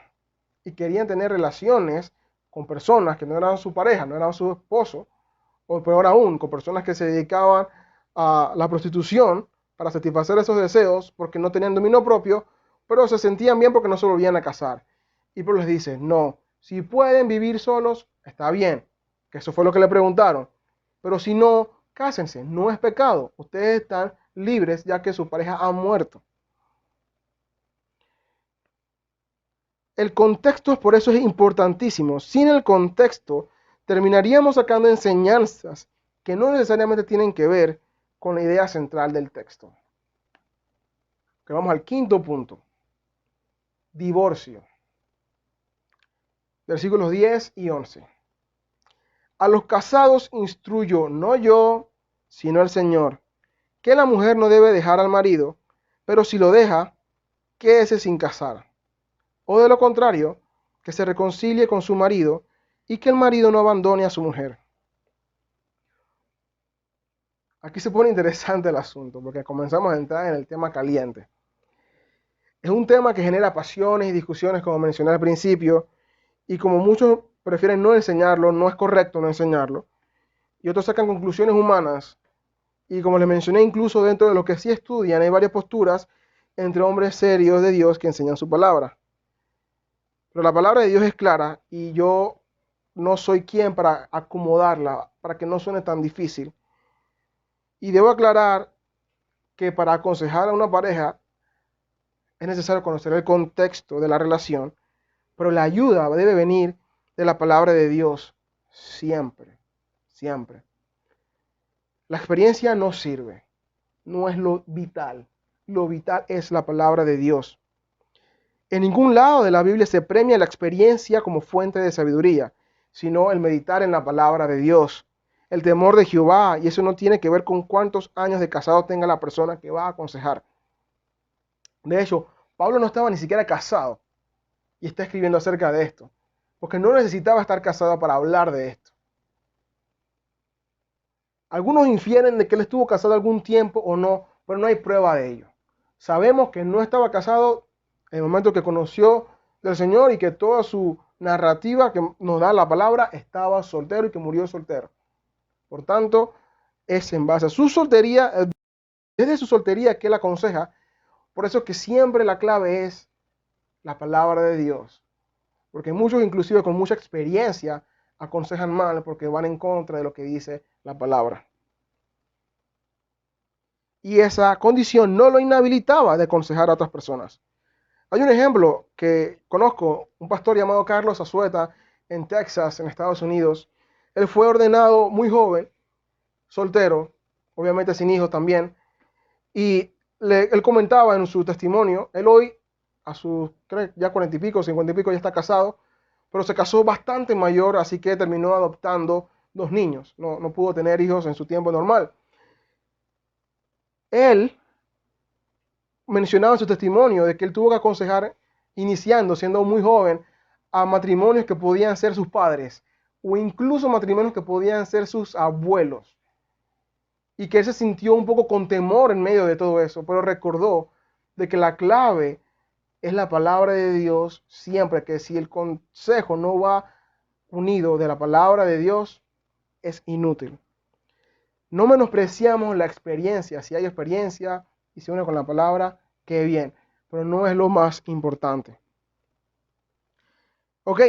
Speaker 1: Y querían tener relaciones con personas que no eran su pareja, no eran su esposo, o peor aún, con personas que se dedicaban a la prostitución para satisfacer esos deseos porque no tenían dominio propio, pero se sentían bien porque no se volvían a casar. Y pues les dice, no, si pueden vivir solos, está bien, que eso fue lo que le preguntaron, pero si no, cásense, no es pecado, ustedes están libres ya que su pareja ha muerto. El contexto por eso es importantísimo. Sin el contexto, terminaríamos sacando enseñanzas que no necesariamente tienen que ver con la idea central del texto. Que vamos al quinto punto. Divorcio. Versículos 10 y 11. A los casados instruyo, no yo, sino el Señor, que la mujer no debe dejar al marido, pero si lo deja, quédese sin casar. O de lo contrario, que se reconcilie con su marido y que el marido no abandone a su mujer. Aquí se pone interesante el asunto porque comenzamos a entrar en el tema caliente. Es un tema que genera pasiones y discusiones, como mencioné al principio, y como muchos prefieren no enseñarlo, no es correcto no enseñarlo, y otros sacan conclusiones humanas, y como les mencioné, incluso dentro de lo que sí estudian, hay varias posturas entre hombres serios de Dios que enseñan su palabra. Pero la palabra de Dios es clara, y yo no soy quien para acomodarla, para que no suene tan difícil. Y debo aclarar que para aconsejar a una pareja es necesario conocer el contexto de la relación, pero la ayuda debe venir de la palabra de Dios siempre, siempre. La experiencia no sirve, no es lo vital es la palabra de Dios. En ningún lado de la Biblia se premia la experiencia como fuente de sabiduría, sino el meditar en la palabra de Dios, el temor de Jehová, y eso no tiene que ver con cuántos años de casado tenga la persona que va a aconsejar. De hecho, Pablo no estaba ni siquiera casado y está escribiendo acerca de esto, porque no necesitaba estar casado para hablar de esto. Algunos infieren de que él estuvo casado algún tiempo o no, pero no hay prueba de ello. Sabemos que no estaba casado en el momento que conoció del Señor y que toda su narrativa que nos da la palabra estaba soltero y que murió soltero. Por tanto, es en base a su soltería, desde su soltería que él aconseja. Por eso que siempre la clave es la palabra de Dios. Porque muchos, inclusive con mucha experiencia, aconsejan mal porque van en contra de lo que dice la palabra. Y esa condición no lo inhabilitaba de aconsejar a otras personas. Hay un ejemplo que conozco, un pastor llamado Carlos Azueta en Texas, en Estados Unidos. Él fue ordenado muy joven, soltero, obviamente sin hijos también, y él comentaba en su testimonio, él hoy a sus ya 40 y pico, 50 y pico ya está casado, pero se casó bastante mayor, así que terminó adoptando 2 niños, no pudo tener hijos en su tiempo normal. Él mencionaba en su testimonio de que él tuvo que aconsejar, iniciando, siendo muy joven, a matrimonios que podían ser sus padres, o incluso matrimonios que podían ser sus abuelos. Y que él se sintió un poco con temor en medio de todo eso, pero recordó de que la clave es la palabra de Dios siempre, que si el consejo no va unido de la palabra de Dios, es inútil. No menospreciamos la experiencia. Si hay experiencia y se une con la palabra, qué bien. Pero no es lo más importante. Ok.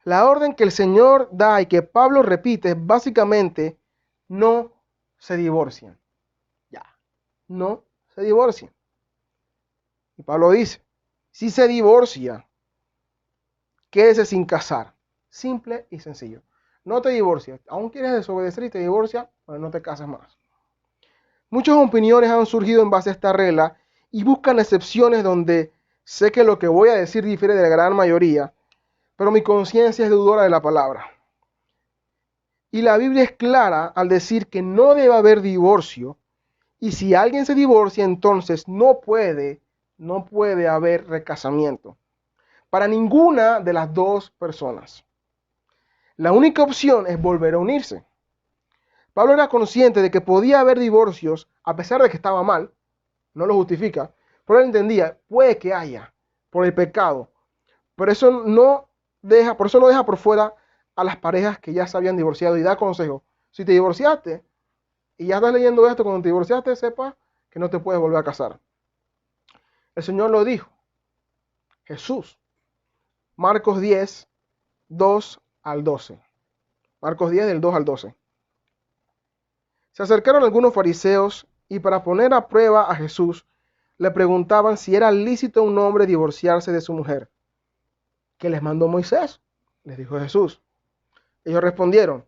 Speaker 1: La orden que el Señor da y que Pablo repite es básicamente no se divorcien. Ya. No se divorcien. Y Pablo dice, si se divorcia, quédese sin casar. Simple y sencillo. No te divorcies. Aún quieres desobedecer y te divorcias, pues no te cases más. Muchas opiniones han surgido en base a esta regla y buscan excepciones donde sé que lo que voy a decir difiere de la gran mayoría, pero mi conciencia es deudora de la palabra. Y la Biblia es clara al decir que no debe haber divorcio, y si alguien se divorcia, entonces no puede haber recasamiento para ninguna de las dos personas. La única opción es volver a unirse. Pablo era consciente de que podía haber divorcios a pesar de que estaba mal, no lo justifica, pero él entendía, puede que haya por el pecado, pero por eso no deja por fuera a las parejas que ya se habían divorciado y da consejo. Si te divorciaste y ya estás leyendo esto, cuando te divorciaste, sepa que no te puedes volver a casar. El Señor lo dijo, Jesús. Marcos 10, 2 al 12. Marcos 10, del 2 al 12. Se acercaron algunos fariseos y para poner a prueba a Jesús, le preguntaban si era lícito a un hombre divorciarse de su mujer. ¿Qué les mandó Moisés? Les dijo Jesús. Ellos respondieron,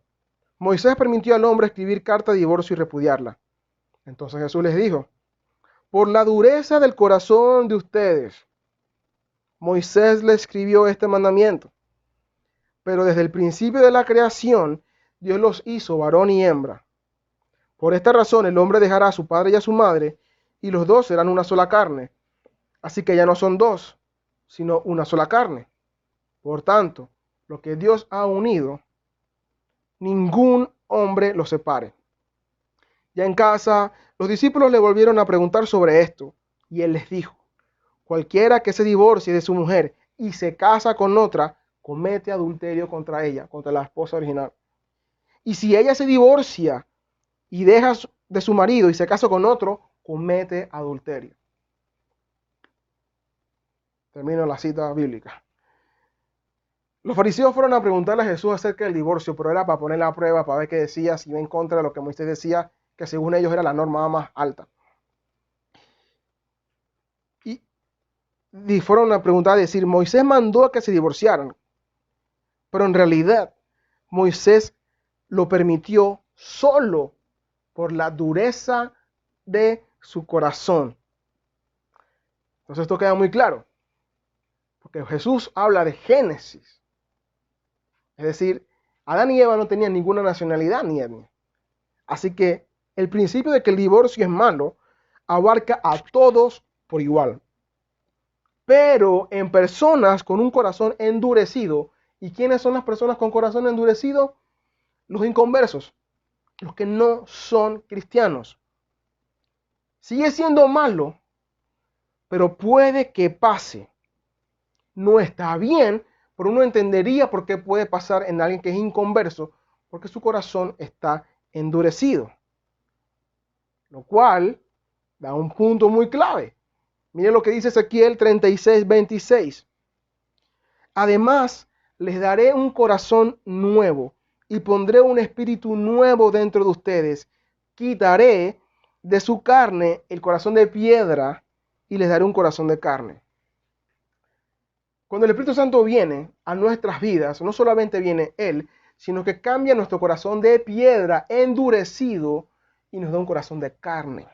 Speaker 1: Moisés permitió al hombre escribir carta de divorcio y repudiarla. Entonces Jesús les dijo, por la dureza del corazón de ustedes, Moisés le escribió este mandamiento. Pero desde el principio de la creación, Dios los hizo varón y hembra. Por esta razón el hombre dejará a su padre y a su madre, y los dos serán una sola carne. Así que ya no son dos, sino una sola carne. Por tanto, lo que Dios ha unido, ningún hombre lo separe. Ya en casa, los discípulos le volvieron a preguntar sobre esto, y él les dijo, cualquiera que se divorcie de su mujer y se casa con otra, comete adulterio contra ella, contra la esposa original. Y si ella se divorcia y deja de su marido y se casa con otro, comete adulterio. Termino la cita bíblica. Los fariseos fueron a preguntarle a Jesús acerca del divorcio, pero era para ponerle a prueba, para ver qué decía, si iba en contra de lo que Moisés decía, que según ellos era la norma más alta. Y fueron a preguntar, a decir, Moisés mandó a que se divorciaran, pero en realidad Moisés lo permitió solo por la dureza de su corazón. Entonces esto queda muy claro, porque Jesús habla de Génesis. Es decir, Adán y Eva no tenían ninguna nacionalidad ni etnia. Así que el principio de que el divorcio es malo abarca a todos por igual. Pero en personas con un corazón endurecido. ¿Y quiénes son las personas con corazón endurecido? Los inconversos, los que no son cristianos. Sigue siendo malo, pero puede que pase. No está bien, pero uno entendería por qué puede pasar en alguien que es inconverso, porque su corazón está endurecido. Lo cual da un punto muy clave. Mire lo que dice Ezequiel 36, 26. Además, les daré un corazón nuevo y pondré un espíritu nuevo dentro de ustedes. Quitaré de su carne el corazón de piedra y les daré un corazón de carne. Cuando el Espíritu Santo viene a nuestras vidas, no solamente viene Él, sino que cambia nuestro corazón de piedra endurecido y nos da un corazón de carne.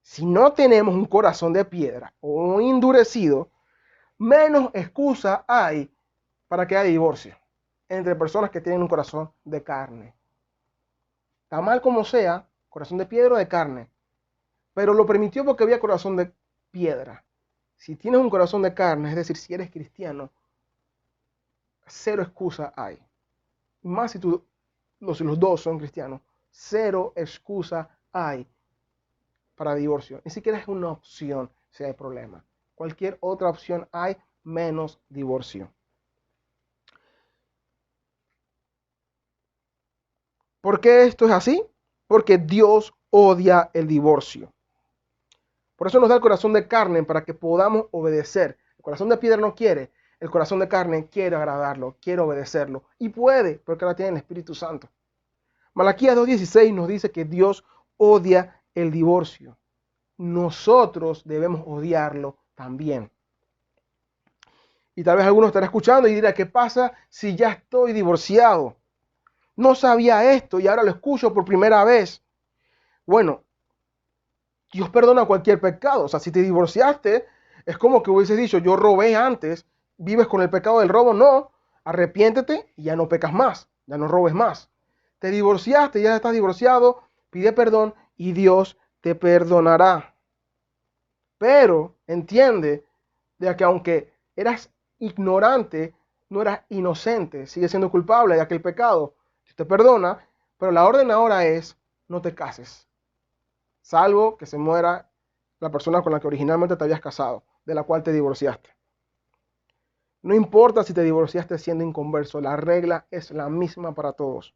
Speaker 1: Si no tenemos un corazón de piedra o endurecido, menos excusa hay para que haya divorcio entre personas que tienen un corazón de carne. Está mal como sea, corazón de piedra o de carne, pero lo permitió porque había corazón de piedra. Si tienes un corazón de carne, es decir, si eres cristiano, cero excusa hay. Más si los dos son cristianos, cero excusa hay para divorcio. Ni siquiera es una opción si hay problema. Cualquier otra opción hay menos divorcio. ¿Por qué esto es así? Porque Dios odia el divorcio. Por eso nos da el corazón de carne para que podamos obedecer. El corazón de piedra no quiere, el corazón de carne quiere agradarlo, quiere obedecerlo. Y puede, porque ahora tiene el Espíritu Santo. Malaquías 2:16 nos dice que Dios odia el divorcio. Nosotros debemos odiarlo también. Y tal vez alguno estará escuchando y dirá, ¿qué pasa si ya estoy divorciado? No sabía esto y ahora lo escucho por primera vez. Bueno, Dios perdona cualquier pecado. O sea, si te divorciaste, es como que hubieses dicho, yo robé antes, vives con el pecado del robo. No, arrepiéntete y ya no pecas más, ya no robes más. Te divorciaste, ya estás divorciado, pide perdón y Dios te perdonará. Pero entiende de que aunque eras ignorante, no eras inocente, sigues siendo culpable de aquel pecado. Dios te perdona, pero la orden ahora es, no te cases, salvo que se muera la persona con la que originalmente te habías casado, de la cual te divorciaste. No importa si te divorciaste siendo inconverso, la regla es la misma para todos.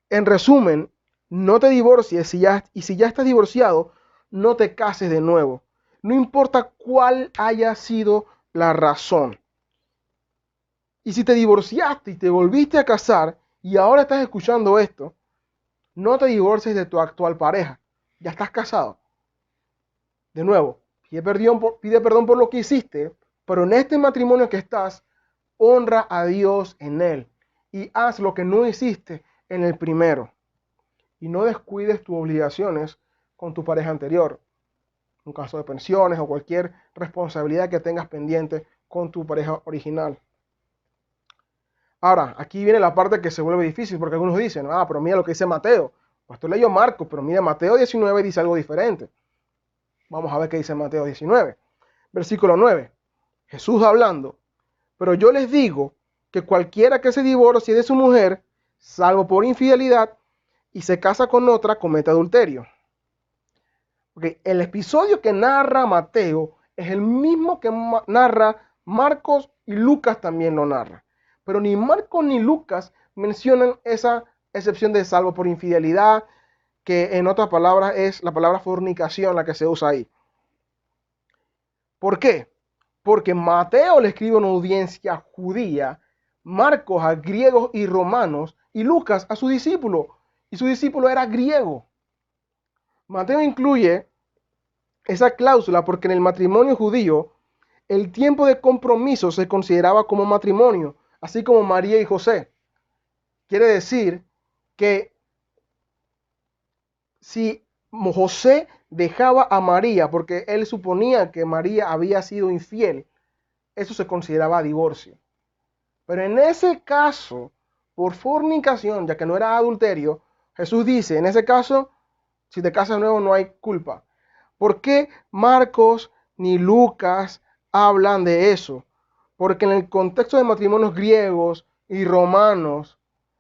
Speaker 1: En resumen, no te divorcies y si ya estás divorciado, no te cases de nuevo. No importa cuál haya sido la razón. Y si te divorciaste y te volviste a casar y ahora estás escuchando esto, no te divorcies de tu actual pareja. Ya estás casado. De nuevo, pide perdón por lo que hiciste, pero en este matrimonio que estás, honra a Dios en él y haz lo que no hiciste en el primero. Y no descuides tus obligaciones con tu pareja anterior, en caso de pensiones o cualquier responsabilidad que tengas pendiente con tu pareja original. Ahora, aquí viene la parte que se vuelve difícil porque algunos dicen, pero mira lo que dice Mateo. Pues tú leyó Marcos, pero mira, Mateo 19 dice algo diferente. Vamos a ver qué dice Mateo 19. Versículo 9. Jesús hablando. Pero yo les digo que cualquiera que se divorcie de su mujer, salvo por infidelidad, y se casa con otra, comete adulterio. Okay. El episodio que narra Mateo es el mismo que narra Marcos y Lucas también lo narra. Pero ni Marcos ni Lucas mencionan esa excepción de salvo por infidelidad, que en otras palabras es la palabra fornicación la que se usa ahí. ¿Por qué? Porque Mateo le escribe a una audiencia judía, Marcos a griegos y romanos y Lucas a su discípulo. Y su discípulo era griego. Mateo incluye esa cláusula porque en el matrimonio judío el tiempo de compromiso se consideraba como matrimonio, así como María y José. Quiere decir que si José dejaba a María porque él suponía que María había sido infiel, eso se consideraba divorcio. Pero en ese caso, por fornicación, ya que no era adulterio, Jesús dice, en ese caso, si te casas de nuevo no hay culpa. ¿Por qué Marcos ni Lucas hablan de eso? Porque en el contexto de matrimonios griegos y romanos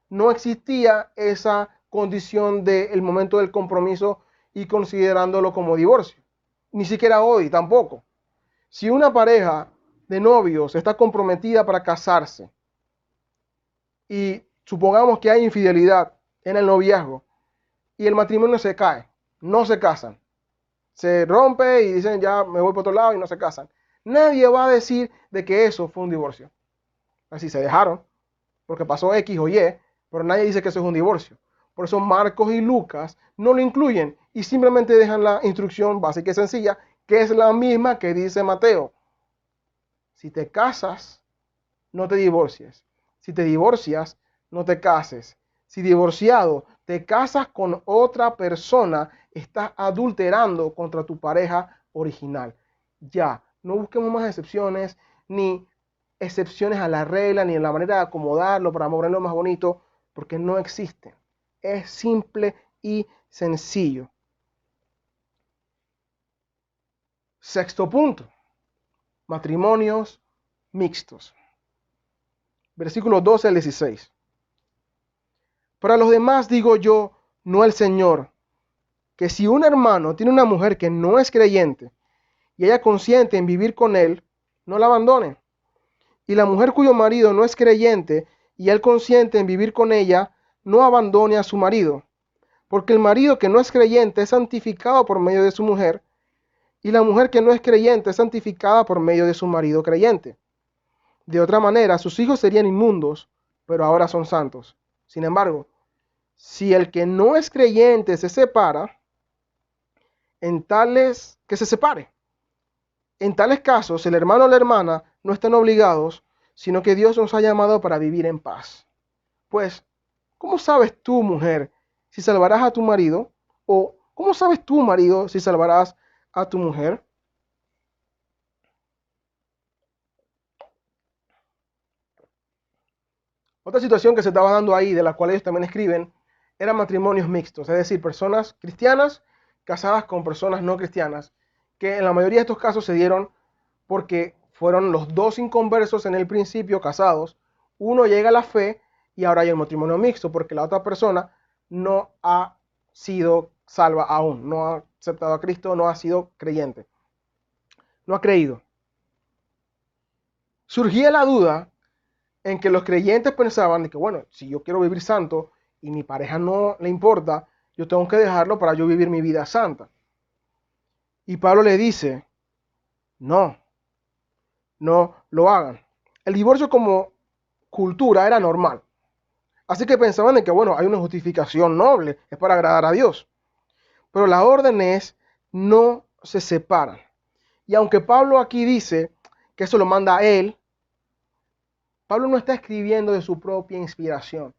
Speaker 1: no existía esa condición del momento del compromiso y considerándolo como divorcio. Ni siquiera hoy tampoco. Si una pareja de novios está comprometida para casarse y supongamos que hay infidelidad en el noviazgo y el matrimonio se cae, no se casan, se rompe y dicen ya me voy por otro lado y no se casan, nadie va a decir de que eso fue un divorcio. Así se dejaron porque pasó X o Y, pero nadie dice que eso es un divorcio. Por eso Marcos y Lucas no lo incluyen y simplemente dejan la instrucción básica y sencilla, que es la misma que dice Mateo. Si te casas, no te divorcies. Si te divorcias, no te cases. Si divorciado, te casas con otra persona, estás adulterando contra tu pareja original. Ya, no busquemos más excepciones, ni excepciones a la regla, ni en la manera de acomodarlo para moverlo más bonito, porque no existen. Es simple y sencillo. Sexto punto, matrimonios mixtos. Versículos 12 al 16. Para los demás digo yo, no el Señor, que si un hermano tiene una mujer que no es creyente y ella consiente en vivir con él, no la abandone. Y la mujer cuyo marido no es creyente y él consiente en vivir con ella, no abandone a su marido, porque el marido que no es creyente es santificado por medio de su mujer, y la mujer que no es creyente es santificada por medio de su marido creyente. De otra manera, sus hijos serían inmundos, pero ahora son santos. Sin embargo, si el que no es creyente se separa, en tales que se separe. En tales casos, el hermano o la hermana no están obligados, sino que Dios nos ha llamado para vivir en paz. Pues, ¿cómo sabes tú, mujer, si salvarás a tu marido? ¿O cómo sabes tú, marido, si salvarás a tu mujer? Otra situación que se estaba dando ahí, de la cual ellos también escriben, eran matrimonios mixtos, es decir, personas cristianas casadas con personas no cristianas, que en la mayoría de estos casos se dieron porque fueron los dos inconversos en el principio casados, uno llega a la fe y ahora hay el matrimonio mixto porque la otra persona no ha sido salva aún, no ha aceptado a Cristo, no ha sido creyente, no ha creído. Surgía la duda en que los creyentes pensaban de que, bueno, si yo quiero vivir santo y mi pareja no le importa, yo tengo que dejarlo para yo vivir mi vida santa. Y Pablo le dice, no, no lo hagan. El divorcio como cultura era normal. Así que pensaban en que, bueno, hay una justificación noble, es para agradar a Dios. Pero la orden es, no se separan. Y aunque Pablo aquí dice que eso lo manda a él, Pablo no está escribiendo de su propia inspiración,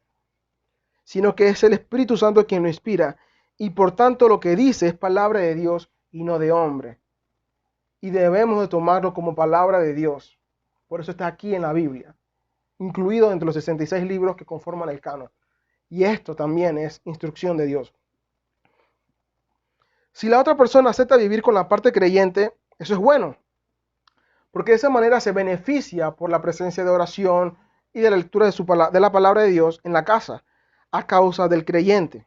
Speaker 1: sino que es el Espíritu Santo quien lo inspira, y por tanto lo que dice es palabra de Dios y no de hombre. Y debemos de tomarlo como palabra de Dios. Por eso está aquí en la Biblia, incluido entre los 66 libros que conforman el canon. Y esto también es instrucción de Dios. Si la otra persona acepta vivir con la parte creyente, eso es bueno, porque de esa manera se beneficia por la presencia de oración y de la lectura de la palabra de Dios en la casa, a causa del creyente.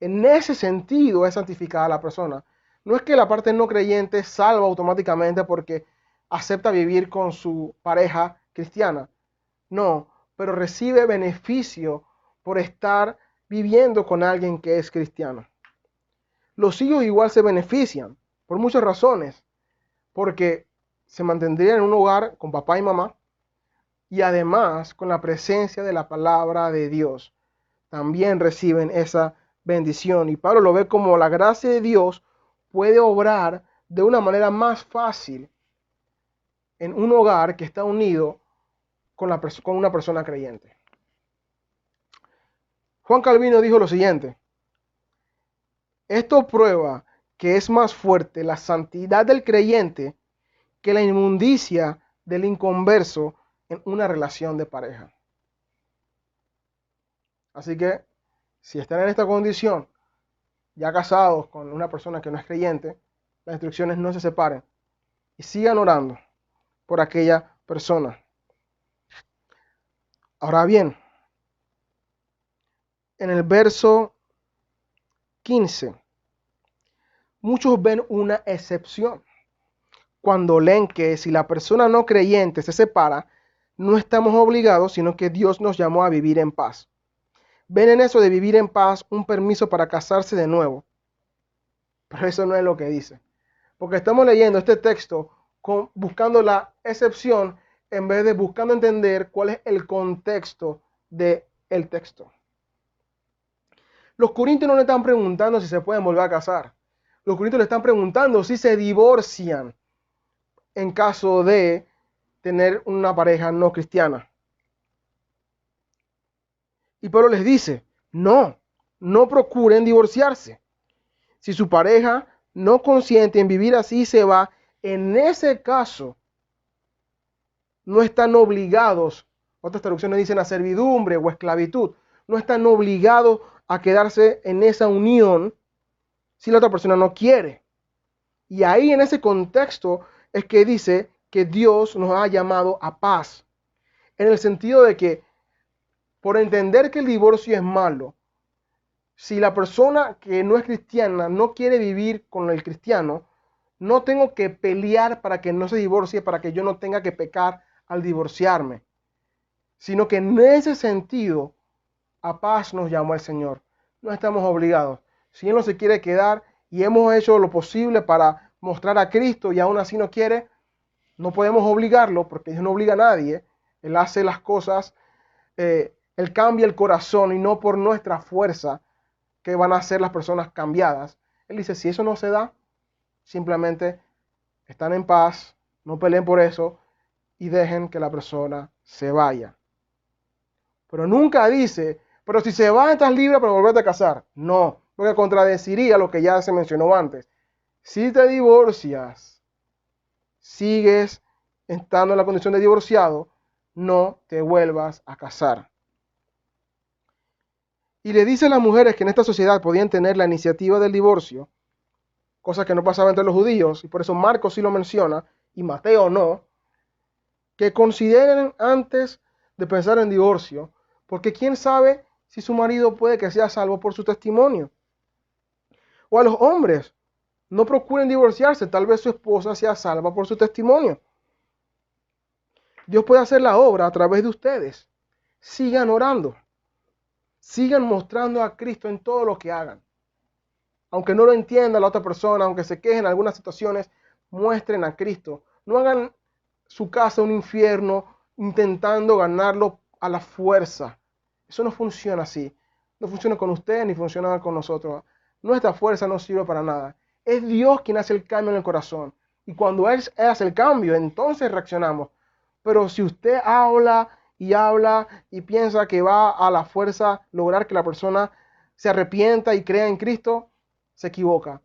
Speaker 1: En ese sentido es santificada la persona. No es que la parte no creyente salva automáticamente porque acepta vivir con su pareja cristiana. No, pero recibe beneficio por estar viviendo con alguien que es cristiano. Los hijos igual se benefician por muchas razones, porque se mantendrían en un hogar con papá y mamá y además con la presencia de la palabra de Dios. También reciben esa bendición y Pablo lo ve como la gracia de Dios puede obrar de una manera más fácil en un hogar que está unido con una persona creyente. Juan Calvino dijo lo siguiente: esto prueba que es más fuerte la santidad del creyente que la inmundicia del inconverso en una relación de pareja. Así que, si están en esta condición, ya casados con una persona que no es creyente, las instrucciones no se separen y sigan orando por aquella persona. Ahora bien, en el verso 15, muchos ven una excepción cuando leen que si la persona no creyente se separa, no estamos obligados, sino que Dios nos llamó a vivir en paz. Ven en eso de vivir en paz un permiso para casarse de nuevo. Pero eso no es lo que dice. Porque estamos leyendo este texto buscando la excepción en vez de buscando entender cuál es el contexto del texto. Los corintios no le están preguntando si se pueden volver a casar. Los corintios le están preguntando si se divorcian en caso de tener una pareja no cristiana. Y Pablo les dice, no procuren divorciarse. Si su pareja no consiente en vivir así se va, en ese caso no están obligados, otras traducciones dicen a servidumbre o esclavitud, no están obligados a quedarse en esa unión si la otra persona no quiere. Y ahí en ese contexto es que dice que Dios nos ha llamado a paz, en el sentido de que por entender que el divorcio es malo, si la persona que no es cristiana no quiere vivir con el cristiano, no tengo que pelear para que no se divorcie, para que yo no tenga que pecar al divorciarme, sino que en ese sentido A paz nos llamó el Señor. No estamos obligados. Si Él no se quiere quedar y hemos hecho lo posible para mostrar a Cristo y aún así no quiere, no podemos obligarlo porque Dios no obliga a nadie. Él hace las cosas, Él cambia el corazón y no por nuestra fuerza que van a ser las personas cambiadas. Él dice, si eso no se da, simplemente están en paz, no peleen por eso y dejen que la persona se vaya. Pero nunca dice, pero si se va estás libre para volverte a casar. No, porque contradeciría lo que ya se mencionó antes. Si te divorcias, sigues estando en la condición de divorciado, no te vuelvas a casar. Y le dice a las mujeres que en esta sociedad podían tener la iniciativa del divorcio, cosa que no pasaba entre los judíos, y por eso Marcos sí lo menciona, y Mateo no, que consideren antes de pensar en divorcio, porque quién sabe si su marido puede que sea salvo por su testimonio. O a los hombres, no procuren divorciarse, tal vez su esposa sea salva por su testimonio. Dios puede hacer la obra a través de ustedes. Sigan orando. Sigan mostrando a Cristo en todo lo que hagan. Aunque no lo entienda la otra persona, aunque se quejen en algunas situaciones, muestren a Cristo. No hagan su casa un infierno intentando ganarlo a la fuerza. Eso no funciona así. No funciona con ustedes ni funciona con nosotros. Nuestra fuerza no sirve para nada. Es Dios quien hace el cambio en el corazón. Y cuando Él hace el cambio, entonces reaccionamos. Pero si usted habla y piensa que va a la fuerza lograr que la persona se arrepienta y crea en Cristo, se equivoca.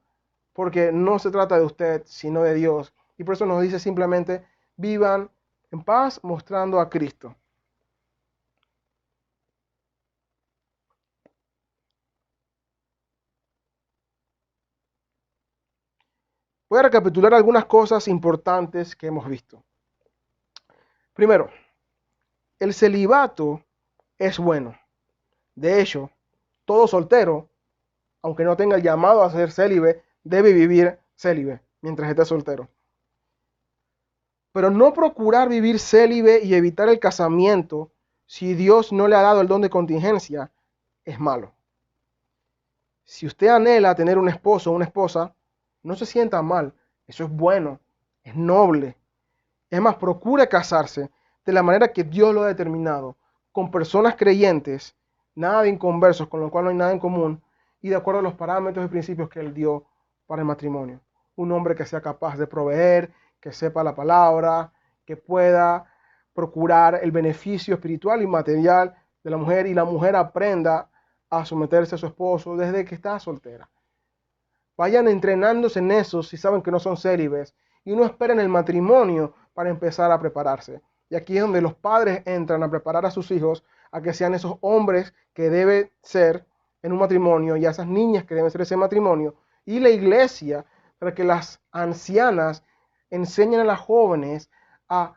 Speaker 1: Porque no se trata de usted, sino de Dios. Y por eso nos dice simplemente, vivan en paz mostrando a Cristo. Voy a recapitular algunas cosas importantes que hemos visto. Primero, el celibato es bueno. De hecho, todo soltero, aunque no tenga el llamado a ser célibe, debe vivir célibe mientras esté soltero. Pero no procurar vivir célibe y evitar el casamiento si Dios no le ha dado el don de contingencia es malo. Si usted anhela tener un esposo o una esposa, no se sienta mal. Eso es bueno, es noble. Es más, procure casarse de la manera que Dios lo ha determinado, con personas creyentes, nada de inconversos, con lo cual no hay nada en común, y de acuerdo a los parámetros y principios que Él dio para el matrimonio. Un hombre que sea capaz de proveer, que sepa la palabra, que pueda procurar el beneficio espiritual y material de la mujer, y la mujer aprenda a someterse a su esposo desde que está soltera. Vayan entrenándose en eso si saben que no son célibes y no esperen el matrimonio para empezar a prepararse. Y aquí es donde los padres entran a preparar a sus hijos a que sean esos hombres que deben ser en un matrimonio y a esas niñas que deben ser ese matrimonio. Y la iglesia para que las ancianas enseñen a las jóvenes a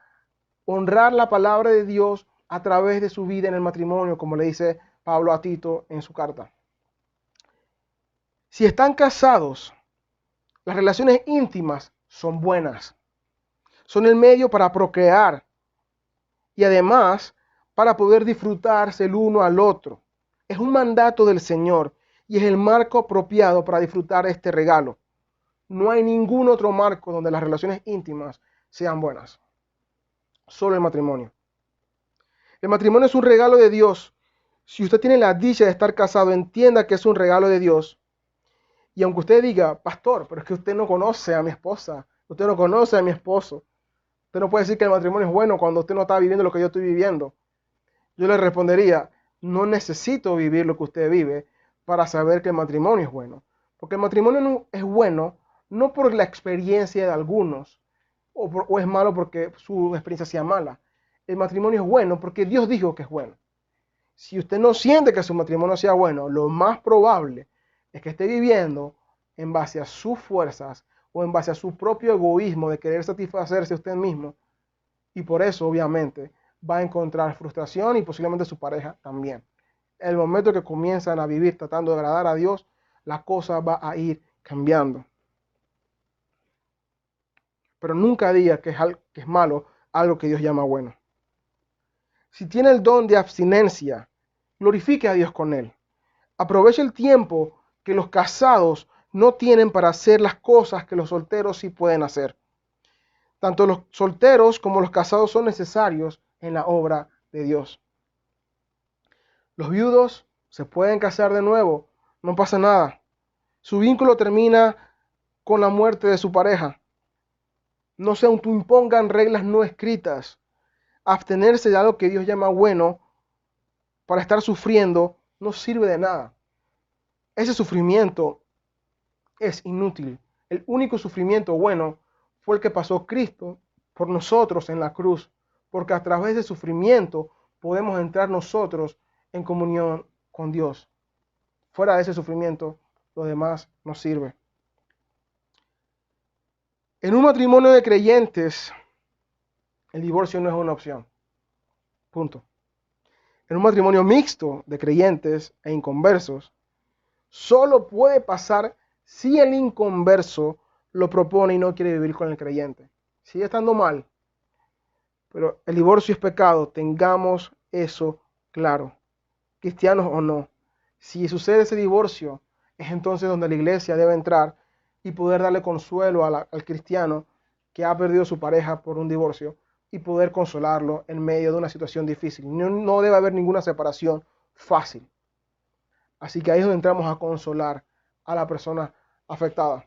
Speaker 1: honrar la palabra de Dios a través de su vida en el matrimonio, como le dice Pablo a Tito en su carta. Si están casados, las relaciones íntimas son buenas. Son el medio para procrear y además para poder disfrutarse el uno al otro. Es un mandato del Señor y es el marco apropiado para disfrutar este regalo. No hay ningún otro marco donde las relaciones íntimas sean buenas. Solo el matrimonio. El matrimonio es un regalo de Dios. Si usted tiene la dicha de estar casado, entienda que es un regalo de Dios. Y aunque usted diga, pastor, pero es que usted no conoce a mi esposa, usted no conoce a mi esposo, usted no puede decir que el matrimonio es bueno cuando usted no está viviendo lo que yo estoy viviendo. Yo le respondería, no necesito vivir lo que usted vive para saber que el matrimonio es bueno. Porque el matrimonio no es bueno no por la experiencia de algunos, o es malo porque su experiencia sea mala. El matrimonio es bueno porque Dios dijo que es bueno. Si usted no siente que su matrimonio sea bueno, lo más probable es que esté viviendo en base a sus fuerzas o en base a su propio egoísmo de querer satisfacerse a usted mismo. Y por eso, obviamente, va a encontrar frustración y posiblemente su pareja también. El momento que comienzan a vivir tratando de agradar a Dios, la cosa va a ir cambiando. Pero nunca diga que es malo algo que Dios llama bueno. Si tiene el don de abstinencia glorifique a Dios con él. Aproveche el tiempo que los casados no tienen para hacer las cosas que los solteros sí pueden hacer. Tanto los solteros como los casados son necesarios en la obra de Dios. Los viudos se pueden casar de nuevo, no pasa nada. Su vínculo termina con la muerte de su pareja. No se autoimpongan reglas no escritas. Abstenerse de algo que Dios llama bueno para estar sufriendo no sirve de nada. Ese sufrimiento es inútil. El único sufrimiento bueno fue el que pasó Cristo por nosotros en la cruz, porque a través de sufrimiento podemos entrar nosotros en comunión con Dios. Fuera de ese sufrimiento, lo demás no sirve. En un matrimonio de creyentes, el divorcio no es una opción. Punto. En un matrimonio mixto de creyentes e inconversos, solo puede pasar si el inconverso lo propone y no quiere vivir con el creyente. Sigue estando mal, pero el divorcio es pecado, tengamos eso claro, cristianos o no. Si sucede ese divorcio, es entonces donde la iglesia debe entrar y poder darle consuelo al cristiano que ha perdido su pareja por un divorcio y poder consolarlo en medio de una situación difícil. No debe haber ninguna separación fácil. Así que ahí es donde entramos a consolar a la persona afectada.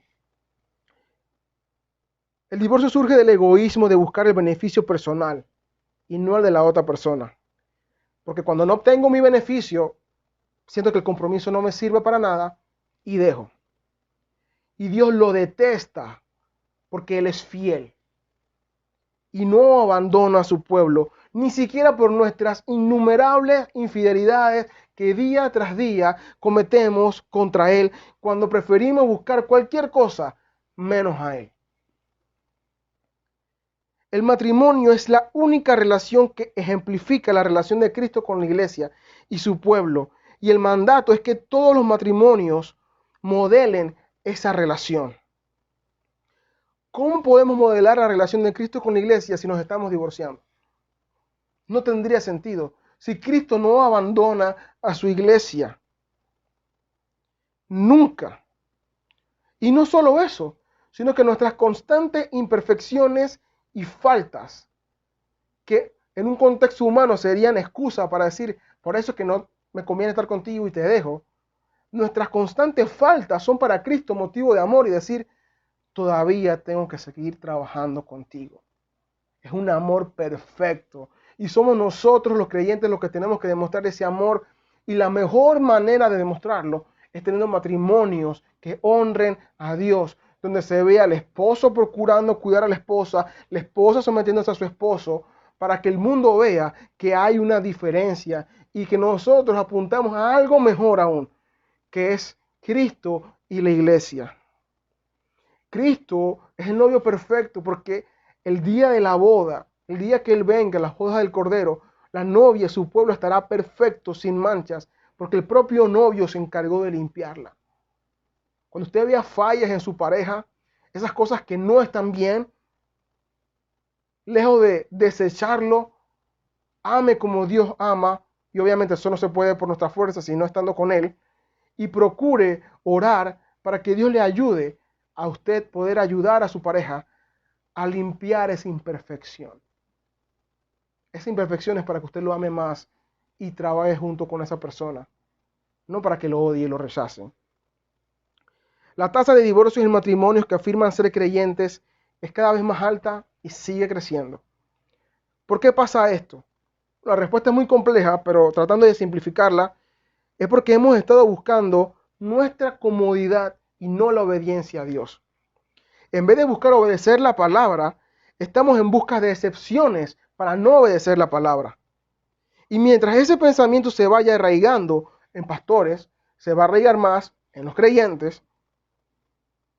Speaker 1: El divorcio surge del egoísmo de buscar el beneficio personal y no el de la otra persona. Porque cuando no obtengo mi beneficio, siento que el compromiso no me sirve para nada y dejo. Y Dios lo detesta porque Él es fiel y no abandona a su pueblo, ni siquiera por nuestras innumerables infidelidades que día tras día cometemos contra Él cuando preferimos buscar cualquier cosa menos a Él. El matrimonio es la única relación que ejemplifica la relación de Cristo con la iglesia y su pueblo. Y el mandato es que todos los matrimonios modelen esa relación. ¿Cómo podemos modelar la relación de Cristo con la iglesia si nos estamos divorciando? No tendría sentido. Si Cristo no abandona a su iglesia, nunca. Y no solo eso, sino que nuestras constantes imperfecciones y faltas, que en un contexto humano serían excusa para decir, por eso es que no me conviene estar contigo y te dejo. Nuestras constantes faltas son para Cristo motivo de amor y decir, todavía tengo que seguir trabajando contigo. Es un amor perfecto. Y somos nosotros los creyentes los que tenemos que demostrar ese amor. Y la mejor manera de demostrarlo es teniendo matrimonios que honren a Dios, donde se vea al esposo procurando cuidar a la esposa sometiéndose a su esposo, para que el mundo vea que hay una diferencia y que nosotros apuntamos a algo mejor aún, que es Cristo y la iglesia. Cristo es el novio perfecto porque el día de la boda, el día que Él venga, las bodas del Cordero, la novia, su pueblo estará perfecto, sin manchas, porque el propio novio se encargó de limpiarla. Cuando usted vea fallas en su pareja, esas cosas que no están bien, lejos de desecharlo, ame como Dios ama, y obviamente eso no se puede por nuestra fuerza, sino estando con Él, y procure orar para que Dios le ayude a usted poder ayudar a su pareja a limpiar esa imperfección. Esa imperfección es para que usted lo ame más y trabaje junto con esa persona, no para que lo odie y lo rechace. La tasa de divorcios en matrimonios que afirman ser creyentes es cada vez más alta y sigue creciendo. ¿Por qué pasa esto? La respuesta es muy compleja, pero tratando de simplificarla, es porque hemos estado buscando nuestra comodidad y no la obediencia a Dios. En vez de buscar obedecer la palabra, estamos en busca de excepciones para no obedecer la palabra. Y mientras ese pensamiento se vaya arraigando en pastores, se va a arraigar más en los creyentes,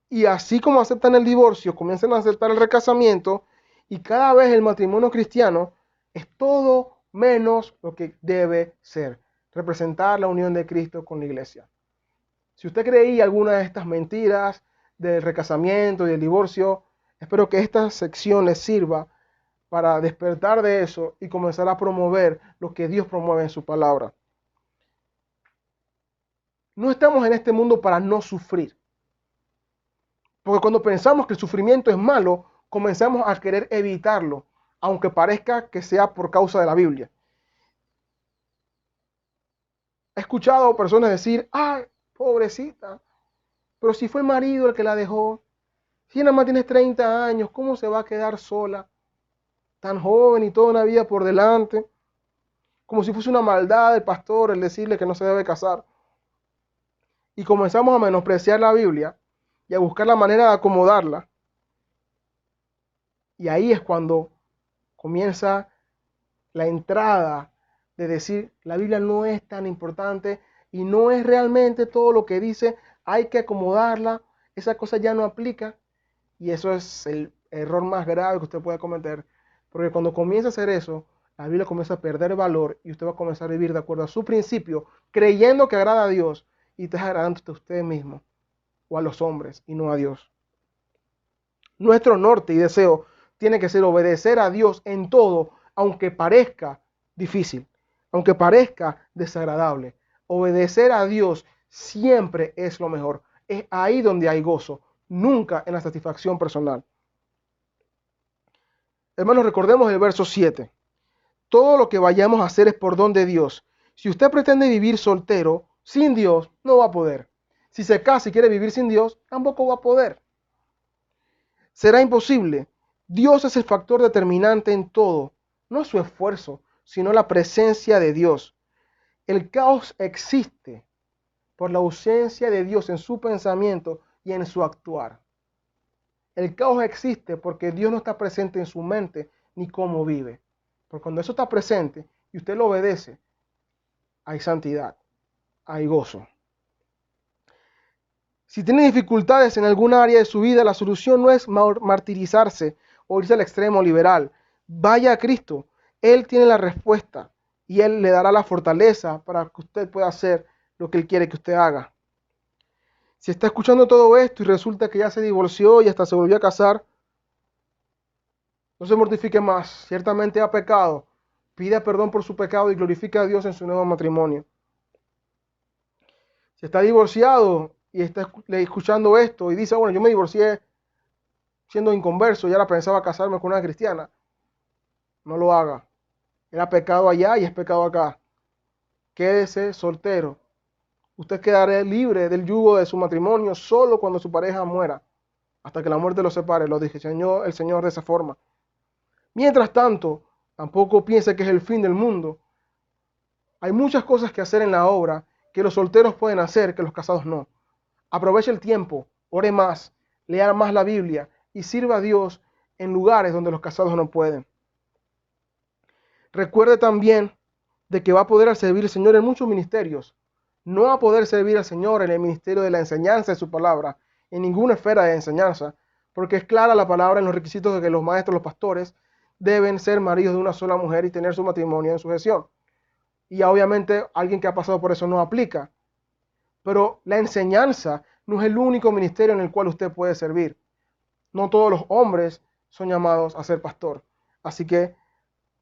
Speaker 1: y así como aceptan el divorcio, comienzan a aceptar el recasamiento, y cada vez el matrimonio cristiano es todo menos lo que debe ser, representar la unión de Cristo con la iglesia. Si usted creía alguna de estas mentiras del recasamiento y del divorcio, espero que esta sección les sirva para despertar de eso y comenzar a promover lo que Dios promueve en su palabra. No estamos en este mundo para no sufrir. Porque cuando pensamos que el sufrimiento es malo, comenzamos a querer evitarlo, aunque parezca que sea por causa de la Biblia. He escuchado personas decir, ay, pobrecita, pero si fue el marido el que la dejó, si nada más tienes 30 años, ¿cómo se va a quedar sola? Tan joven y toda una vida por delante. Como si fuese una maldad del pastor el decirle que no se debe casar. Y comenzamos a menospreciar la Biblia y a buscar la manera de acomodarla. Y ahí es cuando comienza la entrada de decir, la Biblia no es tan importante y no es realmente todo lo que dice, hay que acomodarla, esa cosa ya no aplica. Y eso es el error más grave que usted puede cometer, porque cuando comienza a hacer eso, la Biblia comienza a perder valor y usted va a comenzar a vivir de acuerdo a su principio, creyendo que agrada a Dios y está agradando a usted mismo o a los hombres y no a Dios. Nuestro norte y deseo tiene que ser obedecer a Dios en todo, aunque parezca difícil, aunque parezca desagradable. Obedecer a Dios siempre es lo mejor. Es ahí donde hay gozo, nunca en la satisfacción personal. Hermanos, recordemos el verso 7. Todo lo que vayamos a hacer es por don de Dios. Si usted pretende vivir soltero, sin Dios, no va a poder. Si se casa y quiere vivir sin Dios, tampoco va a poder. Será imposible. Dios es el factor determinante en todo. No su esfuerzo, sino la presencia de Dios. El caos existe por la ausencia de Dios en su pensamiento y en su actuar. El caos existe porque Dios no está presente en su mente ni cómo vive. Porque cuando eso está presente y usted lo obedece, hay santidad, hay gozo. Si tiene dificultades en alguna área de su vida, la solución no es martirizarse o irse al extremo liberal. Vaya a Cristo. Él tiene la respuesta y Él le dará la fortaleza para que usted pueda hacer lo que Él quiere que usted haga. Si está escuchando todo esto y resulta que ya se divorció y hasta se volvió a casar, no se mortifique más. Ciertamente ha pecado. Pida perdón por su pecado y glorifique a Dios en su nuevo matrimonio. Si está divorciado y está escuchando esto y dice, bueno, yo me divorcié siendo inconverso y ahora pensaba casarme con una cristiana, no lo haga. Era pecado allá y es pecado acá. Quédese soltero. Usted quedará libre del yugo de su matrimonio solo cuando su pareja muera, hasta que la muerte lo separe. Lo dije el Señor de esa forma. Mientras tanto, tampoco piense que es el fin del mundo. Hay muchas cosas que hacer en la obra que los solteros pueden hacer que los casados no. Aproveche el tiempo, ore más, lea más la Biblia y sirva a Dios en lugares donde los casados no pueden. Recuerde también de que va a poder servir al Señor en muchos ministerios. No va a poder servir al Señor en el ministerio de la enseñanza de su palabra, en ninguna esfera de enseñanza, porque es clara la palabra en los requisitos de que los maestros, los pastores, deben ser maridos de una sola mujer y tener su matrimonio en sujeción. Y obviamente alguien que ha pasado por eso no aplica. Pero la enseñanza no es el único ministerio en el cual usted puede servir. No todos los hombres son llamados a ser pastor. Así que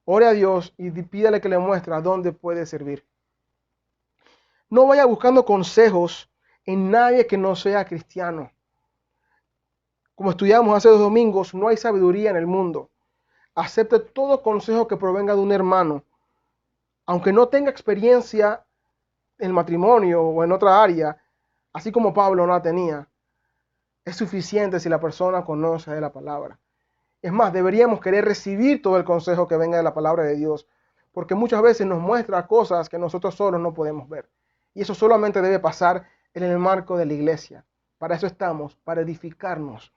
Speaker 1: ore a Dios y pídale que le muestre a dónde puede servir. No vaya buscando consejos en nadie que no sea cristiano. Como estudiamos hace 2 domingos, no hay sabiduría en el mundo. Acepte todo consejo que provenga de un hermano. Aunque no tenga experiencia en matrimonio o en otra área, así como Pablo no la tenía, es suficiente si la persona conoce de la palabra. Es más, deberíamos querer recibir todo el consejo que venga de la palabra de Dios, porque muchas veces nos muestra cosas que nosotros solos no podemos ver. Y eso solamente debe pasar en el marco de la iglesia. Para eso estamos, para edificarnos.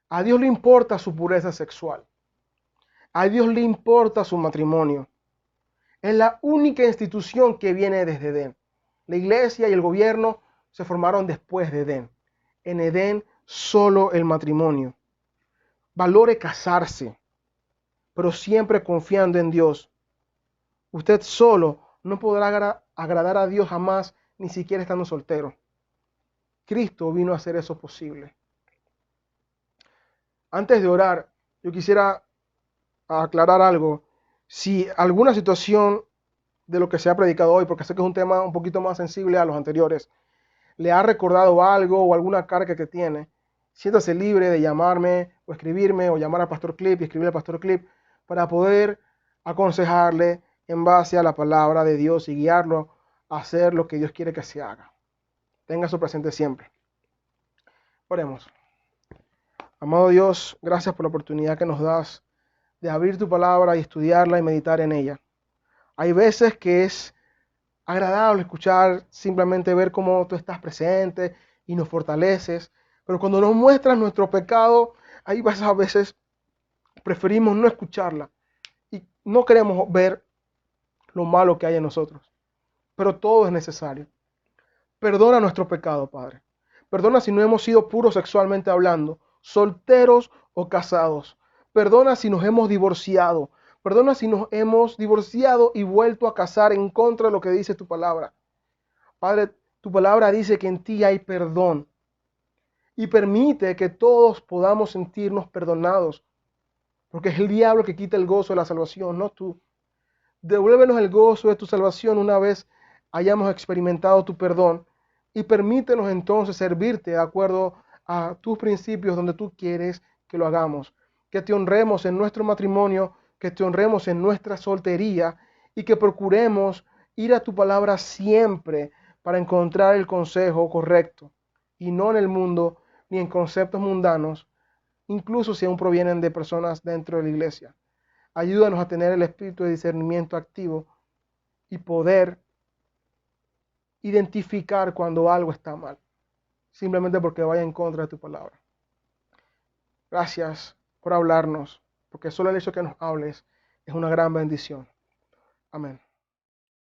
Speaker 1: A Dios le importa su pureza sexual. A Dios le importa su matrimonio. Es la única institución que viene desde Edén. La iglesia y el gobierno se formaron después de Edén. En Edén solo el matrimonio. Valore casarse, pero siempre confiando en Dios. Usted solo no podrá agradar a Dios jamás, ni siquiera estando soltero. Cristo vino a hacer eso posible. Antes de orar, yo quisiera aclarar algo. Si alguna situación de lo que se ha predicado hoy, porque sé que es un tema un poquito más sensible a los anteriores, le ha recordado algo o alguna carga que tiene, siéntase libre de llamarme o escribirme o llamar al Pastor Clip y escribir al Pastor Clip para poder aconsejarle en base a la palabra de Dios y guiarlo a hacer lo que Dios quiere que se haga. Tenga eso presente siempre. Oremos. Amado Dios, gracias por la oportunidad que nos das de abrir tu palabra y estudiarla y meditar en ella. Hay veces que es agradable escuchar, simplemente ver cómo tú estás presente y nos fortaleces, pero cuando nos muestras nuestro pecado, ahí a veces preferimos no escucharla y no queremos ver lo malo que hay en nosotros, pero todo es necesario. Perdona nuestro pecado, Padre. Perdona si no hemos sido puros sexualmente hablando, solteros o casados. Perdona si nos hemos divorciado. Perdona si nos hemos divorciado y vuelto a casar en contra de lo que dice tu palabra. Padre, tu palabra dice que en ti hay perdón. Y permite que todos podamos sentirnos perdonados. Porque es el diablo que quita el gozo de la salvación, no tú. Devuélvenos el gozo de tu salvación una vez hayamos experimentado tu perdón y permítenos entonces servirte de acuerdo a tus principios donde tú quieres que lo hagamos. Que te honremos en nuestro matrimonio, que te honremos en nuestra soltería y que procuremos ir a tu palabra siempre para encontrar el consejo correcto y no en el mundo ni en conceptos mundanos, incluso si aún provienen de personas dentro de la iglesia. Ayúdanos a tener el espíritu de discernimiento activo y poder identificar cuando algo está mal, simplemente porque vaya en contra de tu palabra. Gracias por hablarnos, porque solo el hecho que nos hables es una gran bendición. Amén.